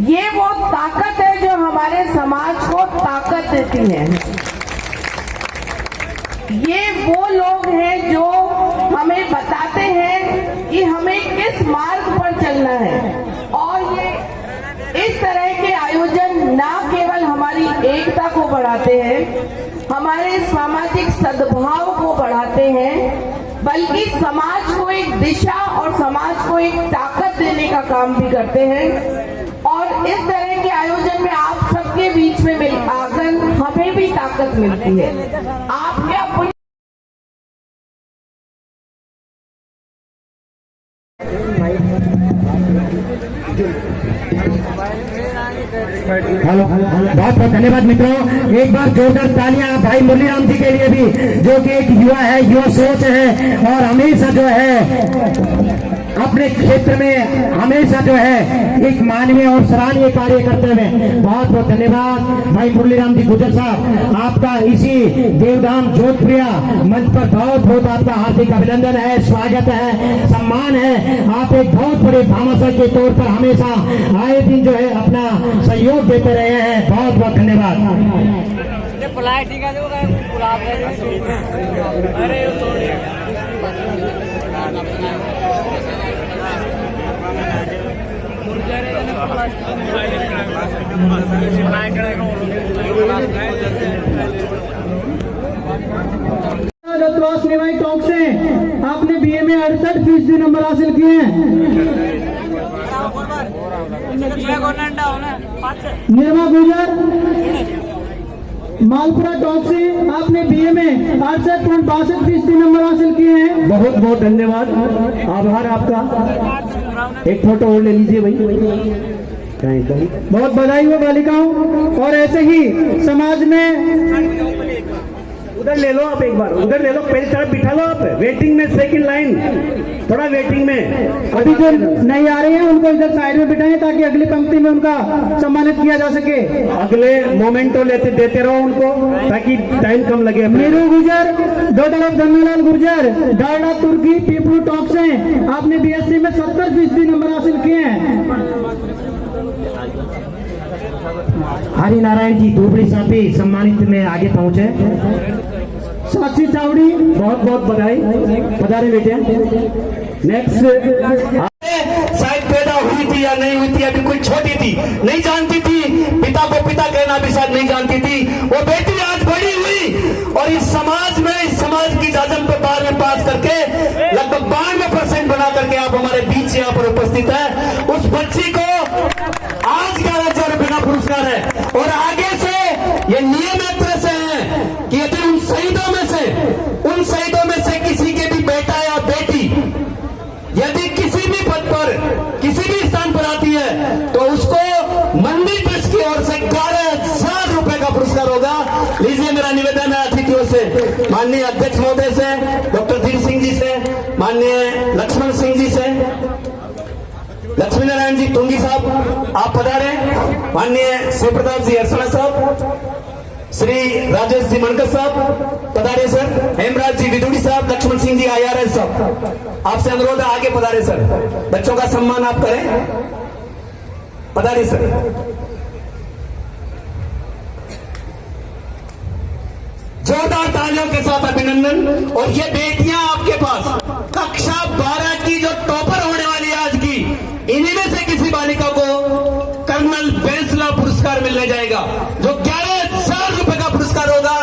ये वो ताकत है जो हमारे समाज को ताकत देती है। ये वो लोग हैं जो हमें बताते हैं कि हमें किस मार्ग पर चलना है। और ये इस तरह के आयोजन न केवल हमारी एकता को बढ़ाते हैं, हमारे सामाजिक सद्भाव को बढ़ाते हैं, बल्कि समाज को एक दिशा और समाज को एक ताकत देने का काम भी करते हैं। और इस तरह के आयोजन में आप सबके बीच में मिल आकर हमें भी ताकत मिलती है। आप क्या हेलो, बहुत बहुत धन्यवाद मित्रों। एक बार जोरदार तालियां भाई मुरलीराम जी के लिए भी, जो कि एक युवा है, युवा सोच है और हमेशा जो है अपने क्षेत्र में हमेशा जो है एक मानवीय और सराहनीय कार्य करते हुए। बहुत बहुत धन्यवाद भाई मुरलीराम जी गुर्जर साहब, आपका इसी देवधाम जोधप्रिया मंच पर बहुत बहुत आपका हार्दिक अभिनंदन है, स्वागत है, सम्मान है। आप एक बहुत बड़े भामाशाह के तौर पर हमेशा आए दिन जो है अपना सहयोग देते रहे हैं। बहुत बहुत धन्यवाद। निवाई टॉक से आपने बीए में 68% नंबर हासिल किए हैं। निर्मा गुजर मालपुरा टॉक से आपने बीए में 68.62% नंबर हासिल किए हैं। बहुत बहुत धन्यवाद, आभार आपका। एक फोटो और ले लीजिए भाई। बहुत बधाई हो बालिकाओं। और ऐसे ही समाज में उधर ले लो आप, एक बार उधर ले लो, पहली तरफ बिठा लो आप, वेटिंग में सेकंड लाइन, थोड़ा वेटिंग में। अभी जो नहीं आ रहे हैं उनको इधर साइड में बिठाएं ताकि अगली पंक्ति में उनका सम्मानित किया जा सके। अगले मोमेंटो देते रहो उनको ताकि टाइम कम लगे। मीरू गुजर, दोदलक धन्नालाल गुर्जर, डायडा तुर्की पीपलू टॉक से आपने बीएससी में 70% नंबर हासिल किए हैं। हरि नारायण जी धूबड़ी साहब भी सम्मानित में आगे पहुंचे। साक्षी चावड़ी, बहुत बहुत बधाई, पधारे बेटे। नेक्स्ट, शायद पैदा हुई थी या नहीं हुई थी, अभी कोई छोटी थी, नहीं जानती थी, पिता को पिता कहना भी शायद नहीं जानती थी। वो बेटी आज बड़ी हुई और इस समाज की जाजम पे 12वीं पास करके लगभग 92% बना करके आप हमारे बीच यहाँ पर उपस्थित है। उस बच्ची को आज 11,000 रुपये का पुरस्कार है। और आगे से ये नियम एक तरह से है कि यदि उन शहीदों में से किसी के भी बेटा या बेटी यदि किसी भी पद पर किसी भी स्थान पर आती है तो उसको मंदिर ट्रस्ट की ओर से 11,000 रुपए का पुरस्कार होगा। लीजिए मेरा निवेदन है अतिथियों से, माननीय अध्यक्ष महोदय से, डॉक्टर धीर सिंह जी से, माननीय लक्ष्मण सिंह जी से, लक्ष्मी नारायण जी तुंगी साहब आप पधारे, माननीय शिव प्रताप जी हरसणा साहब, श्री राजेश जी मनकर साहब पधारे सर, हेमराज जी विदुड़ी साहब, लक्ष्मण सिंह जी आया साहब, आपसे अनुरोध है आगे पधारे सर, बच्चों का सम्मान आप करें, पधारिए सर। जोरदार तालियों के साथ अभिनंदन। और ये बेटियां आपके पास कक्षा 12 की जो टॉपर होने वाली है आज की, इन्हीं में से किसी बालिका को कर्नल बैंसला पुरस्कार मिलने जाएगा, जो 11,000 रुपए का पुरस्कार होगा।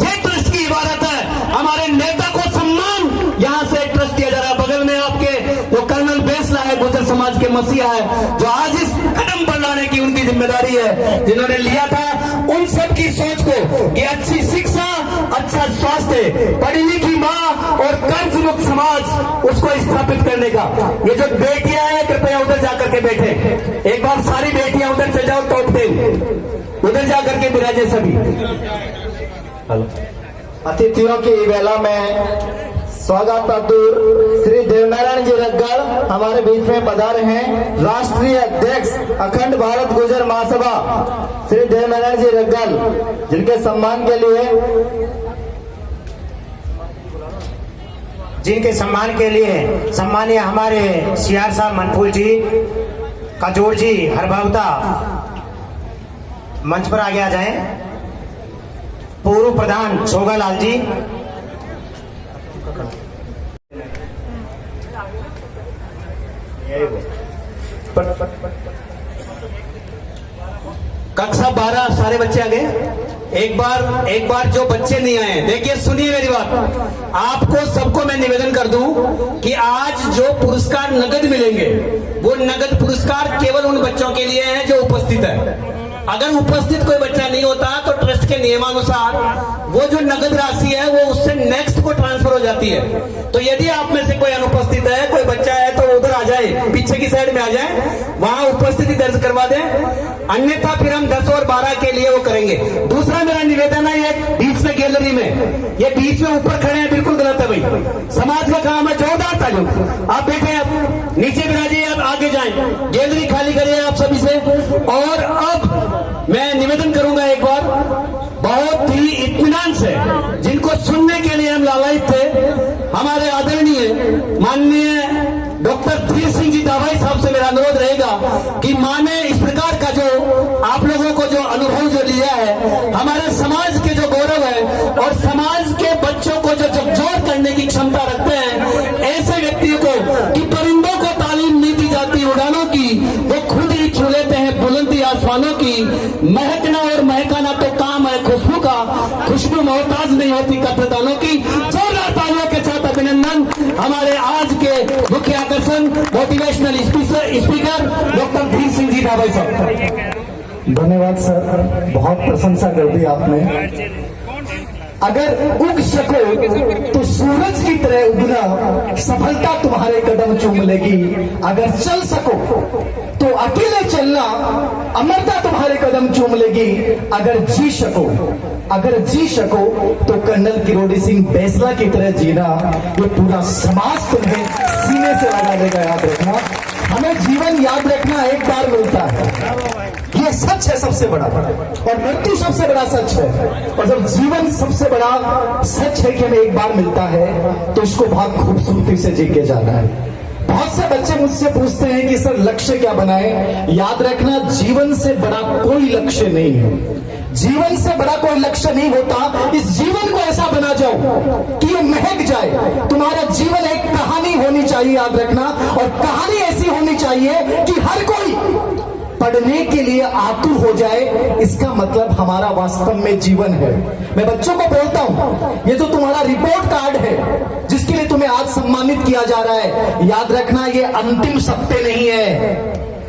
ये ट्रस्ट की इबारत है, हमारे नेता को सम्मान यहां से ट्रस्ट दिया जा रहा है। बगल में आपके जो कर्नल बैंसला है, गुर्जर समाज के मसीहा है, जो आज इस कदम पर लाने की उनकी जिम्मेदारी है, जिन्होंने लिया था उन सब की सोच को कि अच्छी शिक्षा, अच्छा स्वास्थ्य, पढ़ी लिखी माँ और कर्ज मुक्त समाज, उसको स्थापित करने का। ये जो बेटियां हैं, कृपया उधर जाकर के बैठे, एक बार सारी बेटियां उधर चल जाओ, टॉप 10 उधर जाकर के विराजे सभी। अतिथियों की वेला में स्वागत श्री देवनारायण जी रग्गड़ हमारे बीच में पधारे हैं। राष्ट्रीय अध्यक्ष अखंड भारत गुर्जर महासभा श्री देवनारायण जी रग्गड़, जिनके सम्मान के लिए सम्मानीय हमारे सीआर साहब मनफूल जी, कजोर जी, हरभावता मंच पर आगे आ जाएं। पूर्व प्रधान छोगालाल जी, कक्षा 12 सारे बच्चे आ गए। एक बार जो बच्चे नहीं आए, देखिए सुनिए मेरी बात, आपको सबको मैं निवेदन कर दूं कि आज जो पुरस्कार नगद मिलेंगे, वो नगद पुरस्कार केवल उन बच्चों के लिए हैं जो उपस्थित है। अगर उपस्थित कोई बच्चा नहीं होता तो ट्रस्ट के नियमानुसार वो जो नगद राशि है वो उससे नेक्स्ट को ट्रांसफर हो जाती है। तो यदि आप में से कोई अनुपस्थित है, कोई बच्चा है, तो उधर आ जाए, पीछे की साइड में आ जाए, वहां उपस्थिति दर्ज करवा दें, अन्यथा फिर हम 10 और 12 के लिए वो करेंगे। दूसरा मेरा निवेदन है, ये बीच में गैलरी में, ये बीच में ऊपर खड़े हैं, बिल्कुल गलत है भाई, समाज का काम है। जोरदार तालियों, आप बैठे हैं, नीचे विराजिए, आप आगे जाएं, गैलरी खाली करिए आप सभी से। और अब मैं निवेदन करूंगा एक बार, बहुत ही इत्मीनान से, जिनको सुनने के लिए हम लालायित थे, हमारे आदरणीय माननीय डॉक्टर धीर सिंह जी दावाई साहब से मेरा अनुरोध रहेगा कि मां ने इस प्रकार का जो आप लोगों को जो अनुभव जो लिया है, हमारे समाज के जो गौरव है और समाज के बच्चों को जो झकझोर करने की क्षमता रखते हैं, ऐसे व्यक्तियों को कि परिंदों को तालीम नहीं दी जाती उड़ानों की, वो खुद ही छू लेते हैं बुलंदी आसमानों की। महकना और महकाना तो काम है खुशबू का, खुशबू मोहताज नहीं होती कब्रदानों की। जोरदार तालियों के साथ अभिनंदन हमारे आज के मुख्य आकर्षण मोटिवेशनल स्पीकर डॉक्टर धीर सिंह जी दावाई साहब। धन्यवाद सर, बहुत प्रशंसा कर दी आपने। अगर उग सको तो सूरज की तरह उगना, सफलता तुम्हारे कदम चूम लेगी। अगर चल सको तो अकेले चलना, अमरता तुम्हारे कदम चूम लेगी। अगर जी सको तो कर्नल किरोड़ी सिंह बैंसला की तरह जीना, ये पूरा समाज तुम्हें सीने से लगा देगा। याद रखना, हमें जीवन याद रखना एक बार मिलता है, ये सच है सबसे बड़ा, और मृत्यु सबसे बड़ा सच है। और जब जीवन सबसे बड़ा सच है कि हमें एक बार मिलता है, तो इसको बहुत खूबसूरती से जी के जाना है। बहुत से बच्चे मुझसे पूछते हैं कि सर लक्ष्य क्या बनाएं? याद रखना, जीवन से बड़ा कोई लक्ष्य नहीं है, जीवन से बड़ा कोई लक्ष्य नहीं होता। इस जीवन को ऐसा बना जाओ कि ये महक जाए। तुम्हारा जीवन एक कहानी होनी चाहिए, याद रखना, और कहानी ऐसी होनी चाहिए कि हर कोई पढ़ने के लिए आतुर हो जाए। इसका मतलब हमारा वास्तव में जीवन है। मैं बच्चों को बोलता हूं, ये जो तुम्हारा रिपोर्ट कार्ड है, जिसके लिए तुम्हें आज सम्मानित किया जा रहा है, याद रखना ये अंतिम सत्य नहीं है।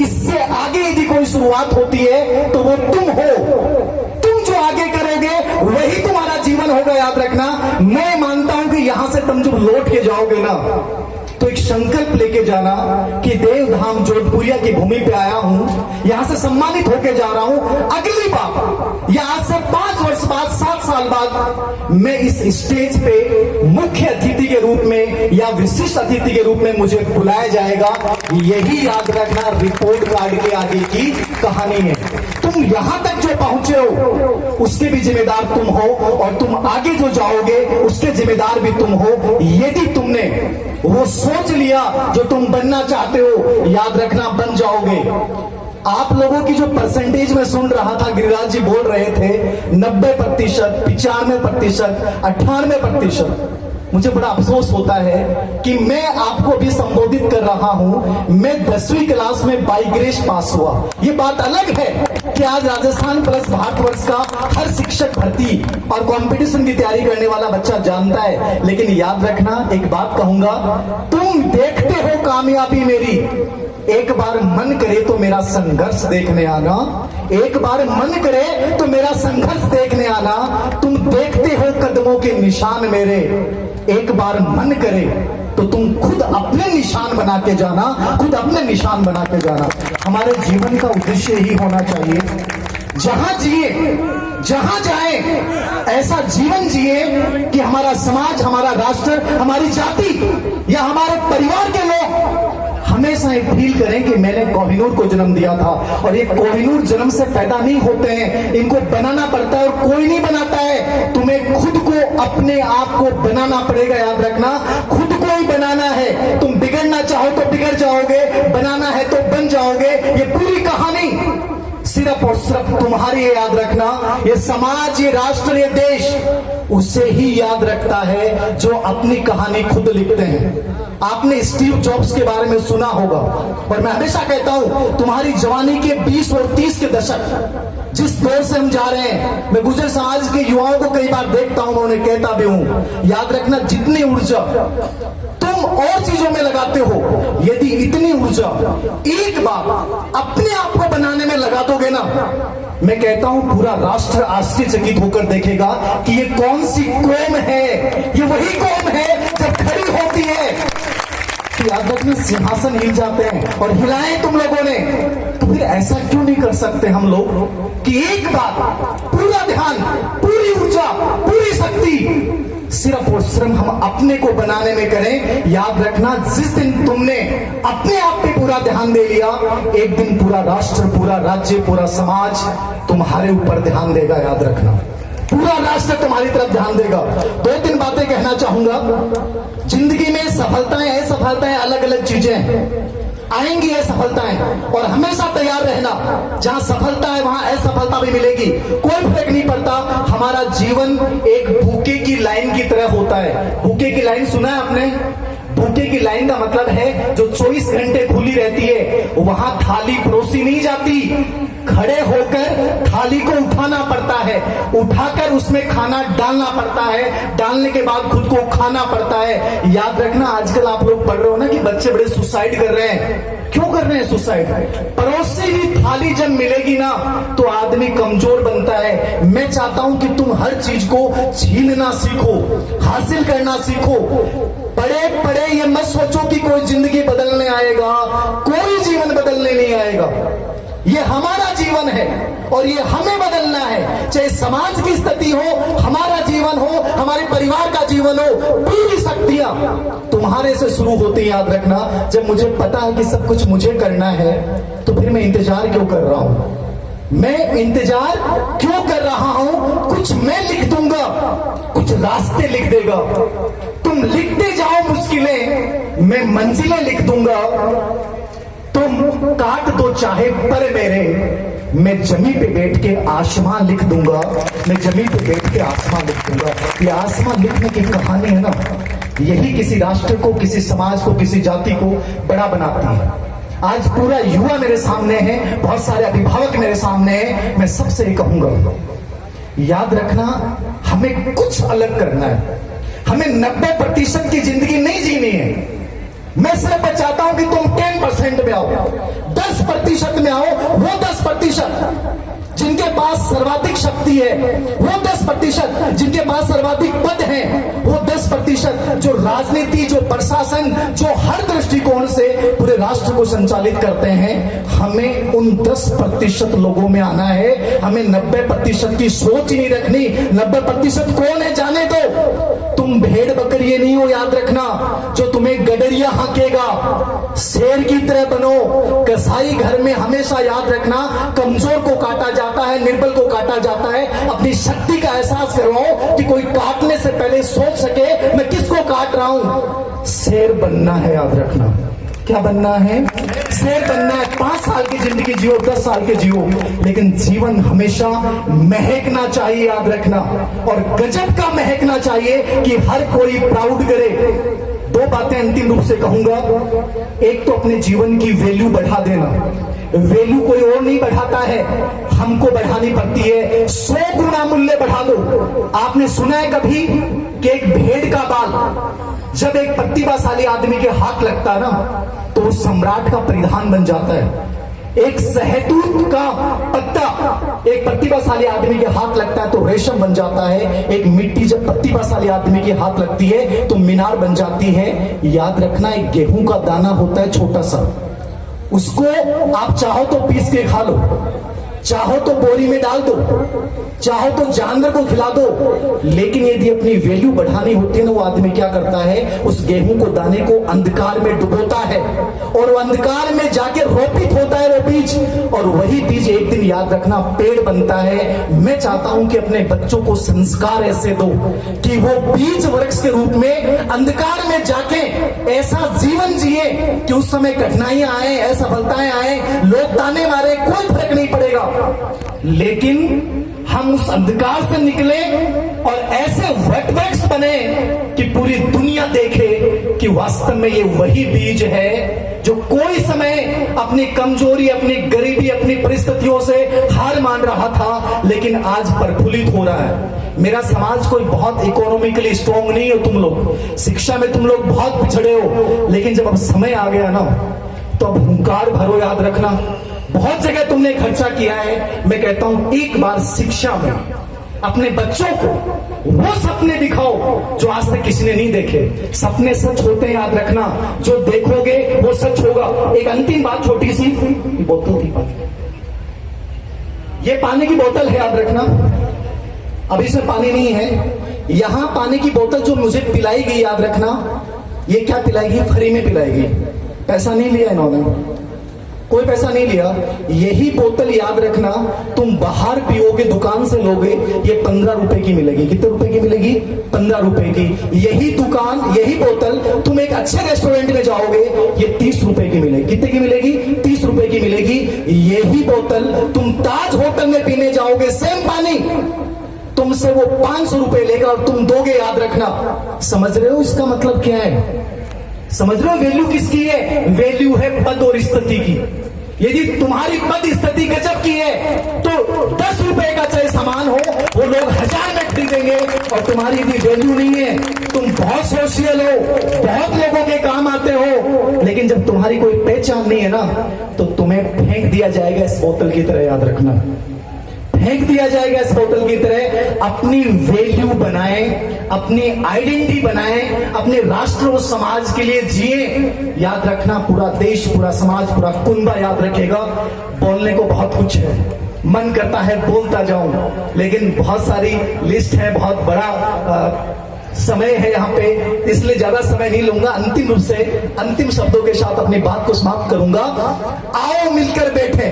इससे आगे यदि कोई शुरुआत होती है तो वो तुम हो। तुम जो आगे करोगे वही तुम्हारा जीवन होगा, याद रखना। मैं मानता हूं कि यहां से तुम जब लौट के जाओगे ना, तो एक संकल्प लेके जाना कि देवधाम जोधपुरिया की भूमि पे आया हूं, यहां से सम्मानित होके जा रहा हूं। अगली बार या आज से 5 वर्ष बाद, 7 साल बाद मैं इस स्टेज पे मुख्य अतिथि के रूप में या विशिष्ट अतिथि के रूप में मुझे बुलाया जाएगा। यही याद रखना रिपोर्ट कार्ड के आगे की कहानी है। तुम यहां तक जो पहुंचे हो उसके भी जिम्मेदार तुम हो, और तुम आगे जो जाओगे उसके जिम्मेदार भी तुम हो। यदि तुमने वो सोच लिया जो तुम बनना चाहते हो, याद रखना बन जाओगे। आप लोगों की जो परसेंटेज में सुन रहा था, गिरिराज जी बोल रहे थे 90%, 95%, 98%। मुझे बड़ा अफसोस होता है कि मैं आपको भी संबोधित कर रहा हूं। मैं 10वीं क्लास में बाई ग्रेस पास हुआ। ये बात अलग है कि आज राजस्थान प्लस भारतवर्ष का हर शिक्षक भर्ती और कंपटीशन की तैयारी करने वाला बच्चा जानता है। लेकिन याद रखना, एक बात कहूंगा, तुम देखते हो कामयाबी मेरी, एक बार मन करे तो मेरा संघर्ष देखने आना, एक बार मन करे तो मेरा संघर्ष देखने आना। तुम देखते हो कदमों के निशान मेरे, एक बार मन करे तो तुम खुद अपने निशान बना के जाना, खुद अपने निशान बना के जाना। हमारे जीवन का उद्देश्य ही होना चाहिए, जहां जिए जहां जाए ऐसा जीवन जिए कि हमारा समाज, हमारा राष्ट्र, हमारी जाति या हमारे परिवार के लोग हमेशा एक फील करें कि मैंने कोहिनूर को जन्म दिया था। और ये कोहिनूर जन्म से पैदा नहीं होते हैं, इनको बनाना पड़ता है, और कोई नहीं बनाता है। तुम्हें खुद को, अपने आप को बनाना पड़ेगा। याद रखना, खुद को ही बनाना है। तुम बिगड़ना चाहो तो बिगड़ जाओगे, बनाना है तो बन जाओगे। ये पूरी कहानी सिर्फ और सिर्फ तुम्हारी है। याद रखना, ये समाज, ये राष्ट्र, ये देश उसे ही याद रखता है जो अपनी कहानी खुद लिखते हैं। आपने स्टीव जॉब्स के बारे में सुना होगा, और मैं हमेशा कहता हूं तुम्हारी जवानी के 20 और 30 के दशक जिस दौर से हम जा रहे हैं, मैं गुजर समाज के युवाओं को कई बार देखता हूं, मैं उन्हें कहता भी हूं, याद रखना, जितनी ऊर्जा तुम और चीजों में लगाते हो, यदि इतनी ऊर्जा एक बार अपने आप को बनाने में लगा दोगे ना, मैं कहता हूं पूरा राष्ट्र आश्चर्यचकित होकर देखेगा कि ये कौन सी कौम है। ये वही कौम है जब खड़ी होती है तो याद रखना सिंहासन हिल जाते हैं। और हिलाए तुम लोगों ने, तो फिर ऐसा क्यों नहीं कर सकते हम लोग कि एक बार पूरा ध्यान, पूरी ऊर्जा, पूरी शक्ति सिर्फ और सिर्फ हम अपने को बनाने में करें। याद रखना, जिस दिन तुमने अपने आप पे पूरा ध्यान दे लिया, एक दिन पूरा राष्ट्र, पूरा राज्य, पूरा समाज तुम्हारे ऊपर ध्यान देगा। याद रखना, पूरा राष्ट्र तुम्हारी तरफ ध्यान देगा। 2-3 बातें कहना चाहूंगा। जिंदगी में सफलताएं, असफलताएं, अलग अलग चीजें आएंगी है, सफलताएं, और हमेशा तैयार रहना। जहां सफलता है वहां असफलता भी मिलेगी, कोई फर्क नहीं पड़ता। हमारा जीवन एक भूखे की लाइन की तरह होता है। भूखे की लाइन सुना है आपने? भूखे की लाइन का मतलब है जो 24 घंटे खुली रहती है, वहां थाली परोसी नहीं जाती, खड़े होकर थाली को उठाना पड़ता है, उठाकर उसमें खाना डालना पड़ता है, डालने के बाद खुद को खाना पड़ता है। याद रखना, आजकल आप लोग पढ़ रहे हो ना कि बच्चे बड़े सुसाइड कर रहे हैं। क्यों कर रहे हैं सुसाइड? परोसी हुई थाली जब मिलेगी ना तो आदमी कमजोर बनता है। मैं चाहता हूं कि तुम हर चीज को छीनना सीखो, हासिल करना सीखो। पढ़े पढ़े ये मत सोचो कि कोई जिंदगी बदलने आएगा, कोई जीवन बदलने नहीं आएगा। ये हमारा जीवन है और ये हमें बदलना है। चाहे समाज की स्थिति हो, हमारा जीवन हो, हमारे परिवार का जीवन हो, पूरी शक्तियां तुम्हारे से शुरू होती है। याद रखना, जब मुझे पता है कि सब कुछ मुझे करना है तो फिर मैं इंतजार क्यों कर रहा हूं? मैं इंतजार क्यों कर रहा हूं? कुछ मैं लिख दूंगा, कुछ रास्ते लिख देगा। तुम लिखते जाओ मुश्किलें, मैं मंजिलें लिख दूंगा। तुम काट दो चाहे पर मेरे, मैं जमी पे बैठ के आसमान लिख दूंगा। मैं जमी पे बैठ के आसमान लिख दूंगा। ये आसमान लिखने की कहानी है ना, यही किसी राष्ट्र को, किसी समाज को, किसी जाति को बड़ा बनाती है। आज पूरा युवा मेरे सामने है, बहुत सारे अभिभावक मेरे सामने हैं। मैं सबसे ये कहूंगा, याद रखना, हमें कुछ अलग करना है। हमें 90% की जिंदगी नहीं जीनी है। मैं सिर्फ चाहता हूं कि तुम 10% में आओ, 10% में आओ। वो 10% जिनके पास सर्वाधिक शक्ति है, वो 10% जिनके पास सर्वाधिक पद है, वो 10% जो राजनीति, जो प्रशासन, जो हर दृष्टिकोण से पूरे राष्ट्र को संचालित करते हैं, हमें उन 10% लोगों में आना है। हमें 90% की सोच नहीं रखनी। 90% कौन है जाने दो। तुम भेड़ बकरिए नहीं हो। याद रखना, जो तुम्हें गडरिया भेड़िया हाँकेगा। शेर की तरह बनो। कसाई घर में हमेशा याद रखना, कमजोर को काटा जाता है, निर्बल को काटा जाता है। अपनी शक्ति का एहसास करवाओ कि कोई काटने से पहले सोच सके मैं किसको काट रहा हूं। शेर बनना है, याद रखना। क्या बनना है? शेर बनना है। 5 साल की जिंदगी जियो, 10 साल के जियो, लेकिन जीवन हमेशा महकना चाहिए, याद रखना। और गजब का महकना चाहिए कि हर कोई प्राउड करे। 2 बातें अंतिम रूप से कहूंगा। एक तो अपने जीवन की वैल्यू बढ़ा देना। वैल्यू कोई और नहीं बढ़ाता है, हमको बढ़ानी पड़ती है। 100 गुना मूल्य बढ़ा दो। आपने सुना है कभी कि एक भेड़ का बाल जब एक प्रतिभाशाली आदमी के हाथ लगता है ना, तो वो सम्राट का परिधान बन जाता है। एक सहतूत का पत्ता एक प्रतिभाशाली आदमी के हाथ लगता है तो रेशम बन जाता है। एक मिट्टी जब प्रतिभाशाली आदमी के हाथ लगती है तो मीनार बन जाती है। याद रखना, एक गेहूं का दाना होता है छोटा सा, उसको आप चाहो तो पीस के खा लो, चाहो तो बोरी में डाल दो, चाहो तो जानवर को खिला दो। लेकिन यदि अपनी वैल्यू बढ़ानी होती है ना, वो आदमी क्या करता है, उस गेहूं को दाने को अंधकार में डुबोता है और वो अंधकार में जाके रोपित होता है वो बीज, और वही बीज एक दिन याद रखना पेड़ बनता है। मैं चाहता हूं कि अपने बच्चों को संस्कार ऐसे दो कि वो बीज वृक्ष के रूप में अंधकार में जाके ऐसा जीवन जिए कि उस समय कठिनाइयां आए, असफलताएं आए, लोग ताने मारे, कोई फर्क नहीं पड़ेगा। लेकिन हम उस अंधकार से निकले और ऐसे वटवृक्ष बने कि पूरी दुनिया देखे कि वास्तव में ये वही बीज है जो कोई समय अपनी कमजोरी, अपनी गरीबी, अपनी परिस्थितियों से हार मान रहा था, लेकिन आज प्रफुल्लित हो रहा है। मेरा समाज कोई बहुत इकोनॉमिकली स्ट्रॉन्ग नहीं हो, तुम लोग शिक्षा में तुम लोग बहुत पिछड़े हो, लेकिन जब अब समय आ गया ना तो अब हुंकार भरो। याद रखना, बहुत जगह तुमने खर्चा किया है। मैं कहता हूं एक बार शिक्षा में अपने बच्चों को वो सपने दिखाओ जो आज तक किसी ने नहीं देखे। सपने सच होते हैं, याद रखना, जो देखोगे वो सच होगा। एक अंतिम बात, छोटी सी बोतल की बात, ये पानी की बोतल है, याद रखना। अभी इसमें पानी नहीं है। यहां पानी की बोतल जो मुझे पिलाई गई, याद रखना, ये क्या पिलाएगी? फ्री में पिलाएगी, पैसा नहीं लिया इन्होंने, कोई पैसा नहीं लिया। यही बोतल याद रखना तुम बाहर पियोगे, दुकान से लोगे, ये 15 रुपए की मिलेगी। कितने रुपए की मिलेगी? 15 रुपए की। यही दुकान, यही बोतल तुम एक अच्छे रेस्टोरेंट में जाओगे, ये 30 रुपए की मिलेगी। कितने की मिलेगी? 30 रुपए की मिलेगी। यही बोतल तुम ताज होटल में पीने जाओगे, सेम पानी, तुमसे वो 500 रुपए लेगा और तुम दोगे, याद रखना। समझ रहे हो इसका मतलब क्या है? समझ रहे हो वैल्यू किसकी है? वैल्यू है पद और स्थिति की। यदि तुम्हारी पद स्थिति गजब की है तो 10 रुपए का चाहे सामान हो वो लोग 1000 में खरीदेंगे, और तुम्हारी यदि वैल्यू नहीं है, तुम बहुत सोशल हो, बहुत लोगों के काम आते हो, लेकिन जब तुम्हारी कोई पहचान नहीं है ना, तो तुम्हें फेंक दिया जाएगा इस बोतल की तरह। याद रखना, फेंक दिया जाएगा इस बोतल की तरह। अपनी वैल्यू बनाएं, अपनी आइडेंटिटी बनाएं, अपने राष्ट्र और समाज के लिए जिए। याद रखना, पूरा देश, पूरा समाज, पूरा कुनबा याद रखेगा। बोलने को बहुत कुछ है, मन करता है बोलता जाऊं, लेकिन बहुत सारी लिस्ट है, बहुत बड़ा समय है यहाँ पे, इसलिए ज्यादा समय नहीं लूंगा। अंतिम रूप से अंतिम शब्दों के साथ अपनी बात को समाप्त करूंगा। आओ मिलकर बैठे,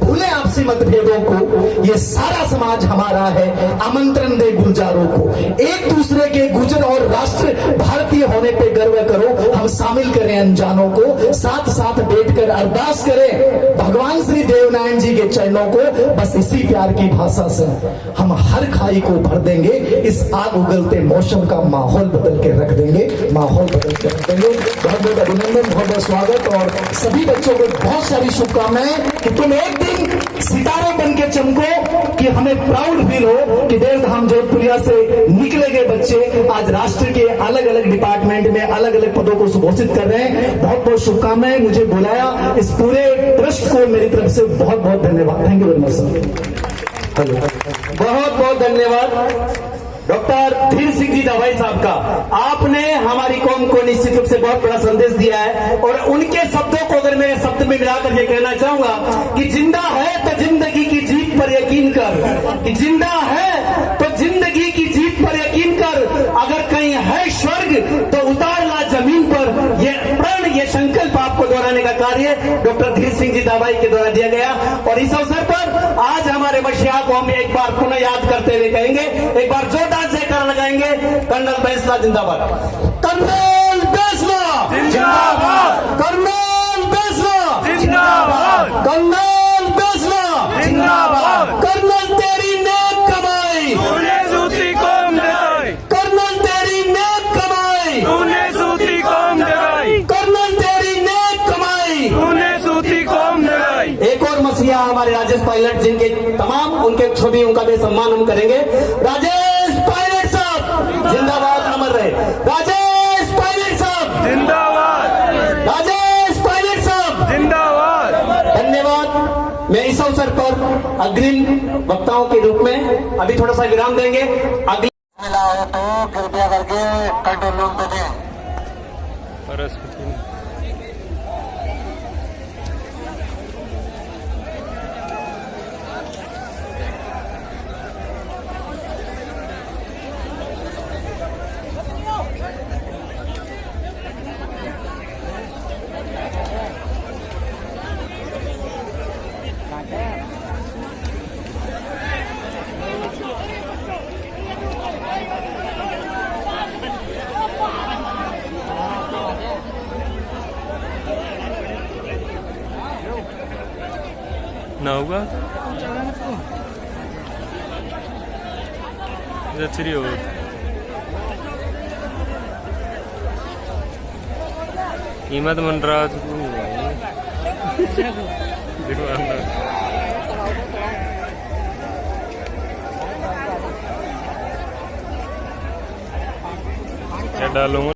भूले आपसी मतभेदों को, ये सारा समाज हमारा है, आमंत्रण दे गुलजारों को। एक दूसरे के गुजर और राष्ट्र भारतीय होने पे गर्व करो। हम शामिल करें अनजानों को, साथ साथ बैठकर अरदास करें भगवान श्री देवनारायण जी के चरणों को। बस इसी प्यार की भाषा से हम हर खाई को भर देंगे, इस आग उगलते मौसम का माहौल बदल के रख देंगे, माहौल बदल के रख देंगे। बहुत बहुत अभिनंदन, बहुत बहुत स्वागत, और सभी बच्चों को बहुत सारी शुभकामनाएं कि तुम एक दिन सितारे बन के चमको, कि हमें प्राउड फील हो कि देवधाम जोधपुरिया से निकले गए बच्चे आज राष्ट्र के अलग अलग डिपार्टमेंट में अलग अलग पदों को सुघोषित कर रहे हैं। बहुत बहुत शुभकामनाएं। मुझे बुलाया, इस पूरे ट्रस्ट को मेरी तरफ से बहुत बहुत धन्यवाद। Thank you very much sir. बहुत बहुत धन्यवाद डॉक्टर धीर सिंह जी दवाई साहब का। आपने हमारी कौम को निश्चित रूप से बहुत बड़ा संदेश दिया है, और उनके शब्दों को अगर मैं शब्द में मिलाकर ये कहना चाहूंगा कि जिंदा है तो जिंदगी की जीत पर यकीन कर, कि जिंदा है तो जिंदगी की जीत पर यकीन कर। अगर कहीं है स्वर्ग तो उतार ला जमीन पर। ये का कार्य डॉक्टर धीर सिंह जी दाबाई के द्वारा दिया गया। और इस अवसर पर आज हमारे मसीहा को हम एक बार पुनः याद करते हुए कहेंगे, एक बार जोरदार से कर लगाएंगे, कर्नल बैंसला जिंदाबाद, कर्नल बैंसला जिंदाबाद, कर्नल बैंसला जिंदाबाद, कर्नल बैंसला जिंदाबाद, कर्नल तेरी नेक कमाई, तूने सूती कौम डराई, कर्नल तेरी नेक कमाई, तूने सूती कौम डराई, कर्नल तेरी नेक कमाई। तूने सूती कौम डराई। एक और मसीहा हमारे राजेश पायलट जिनके तमाम उनके छवि उनका भी सम्मान हम करेंगे। राजेश पायलट साहब जिंदाबाद, अमर रहे। राजेश पायलट साहब जिंदाबाद, राजेश पायलट साहब जिंदाबाद। धन्यवाद। मैं इस अवसर पर अग्रिम वक्ताओं के रूप में अभी थोड़ा सा विराम देंगे। अगले मिला हो तो कृपया करके कंट्रोल रूम पे दें। ना होगा अच्छी हो कीमत मनराज डालूंगा।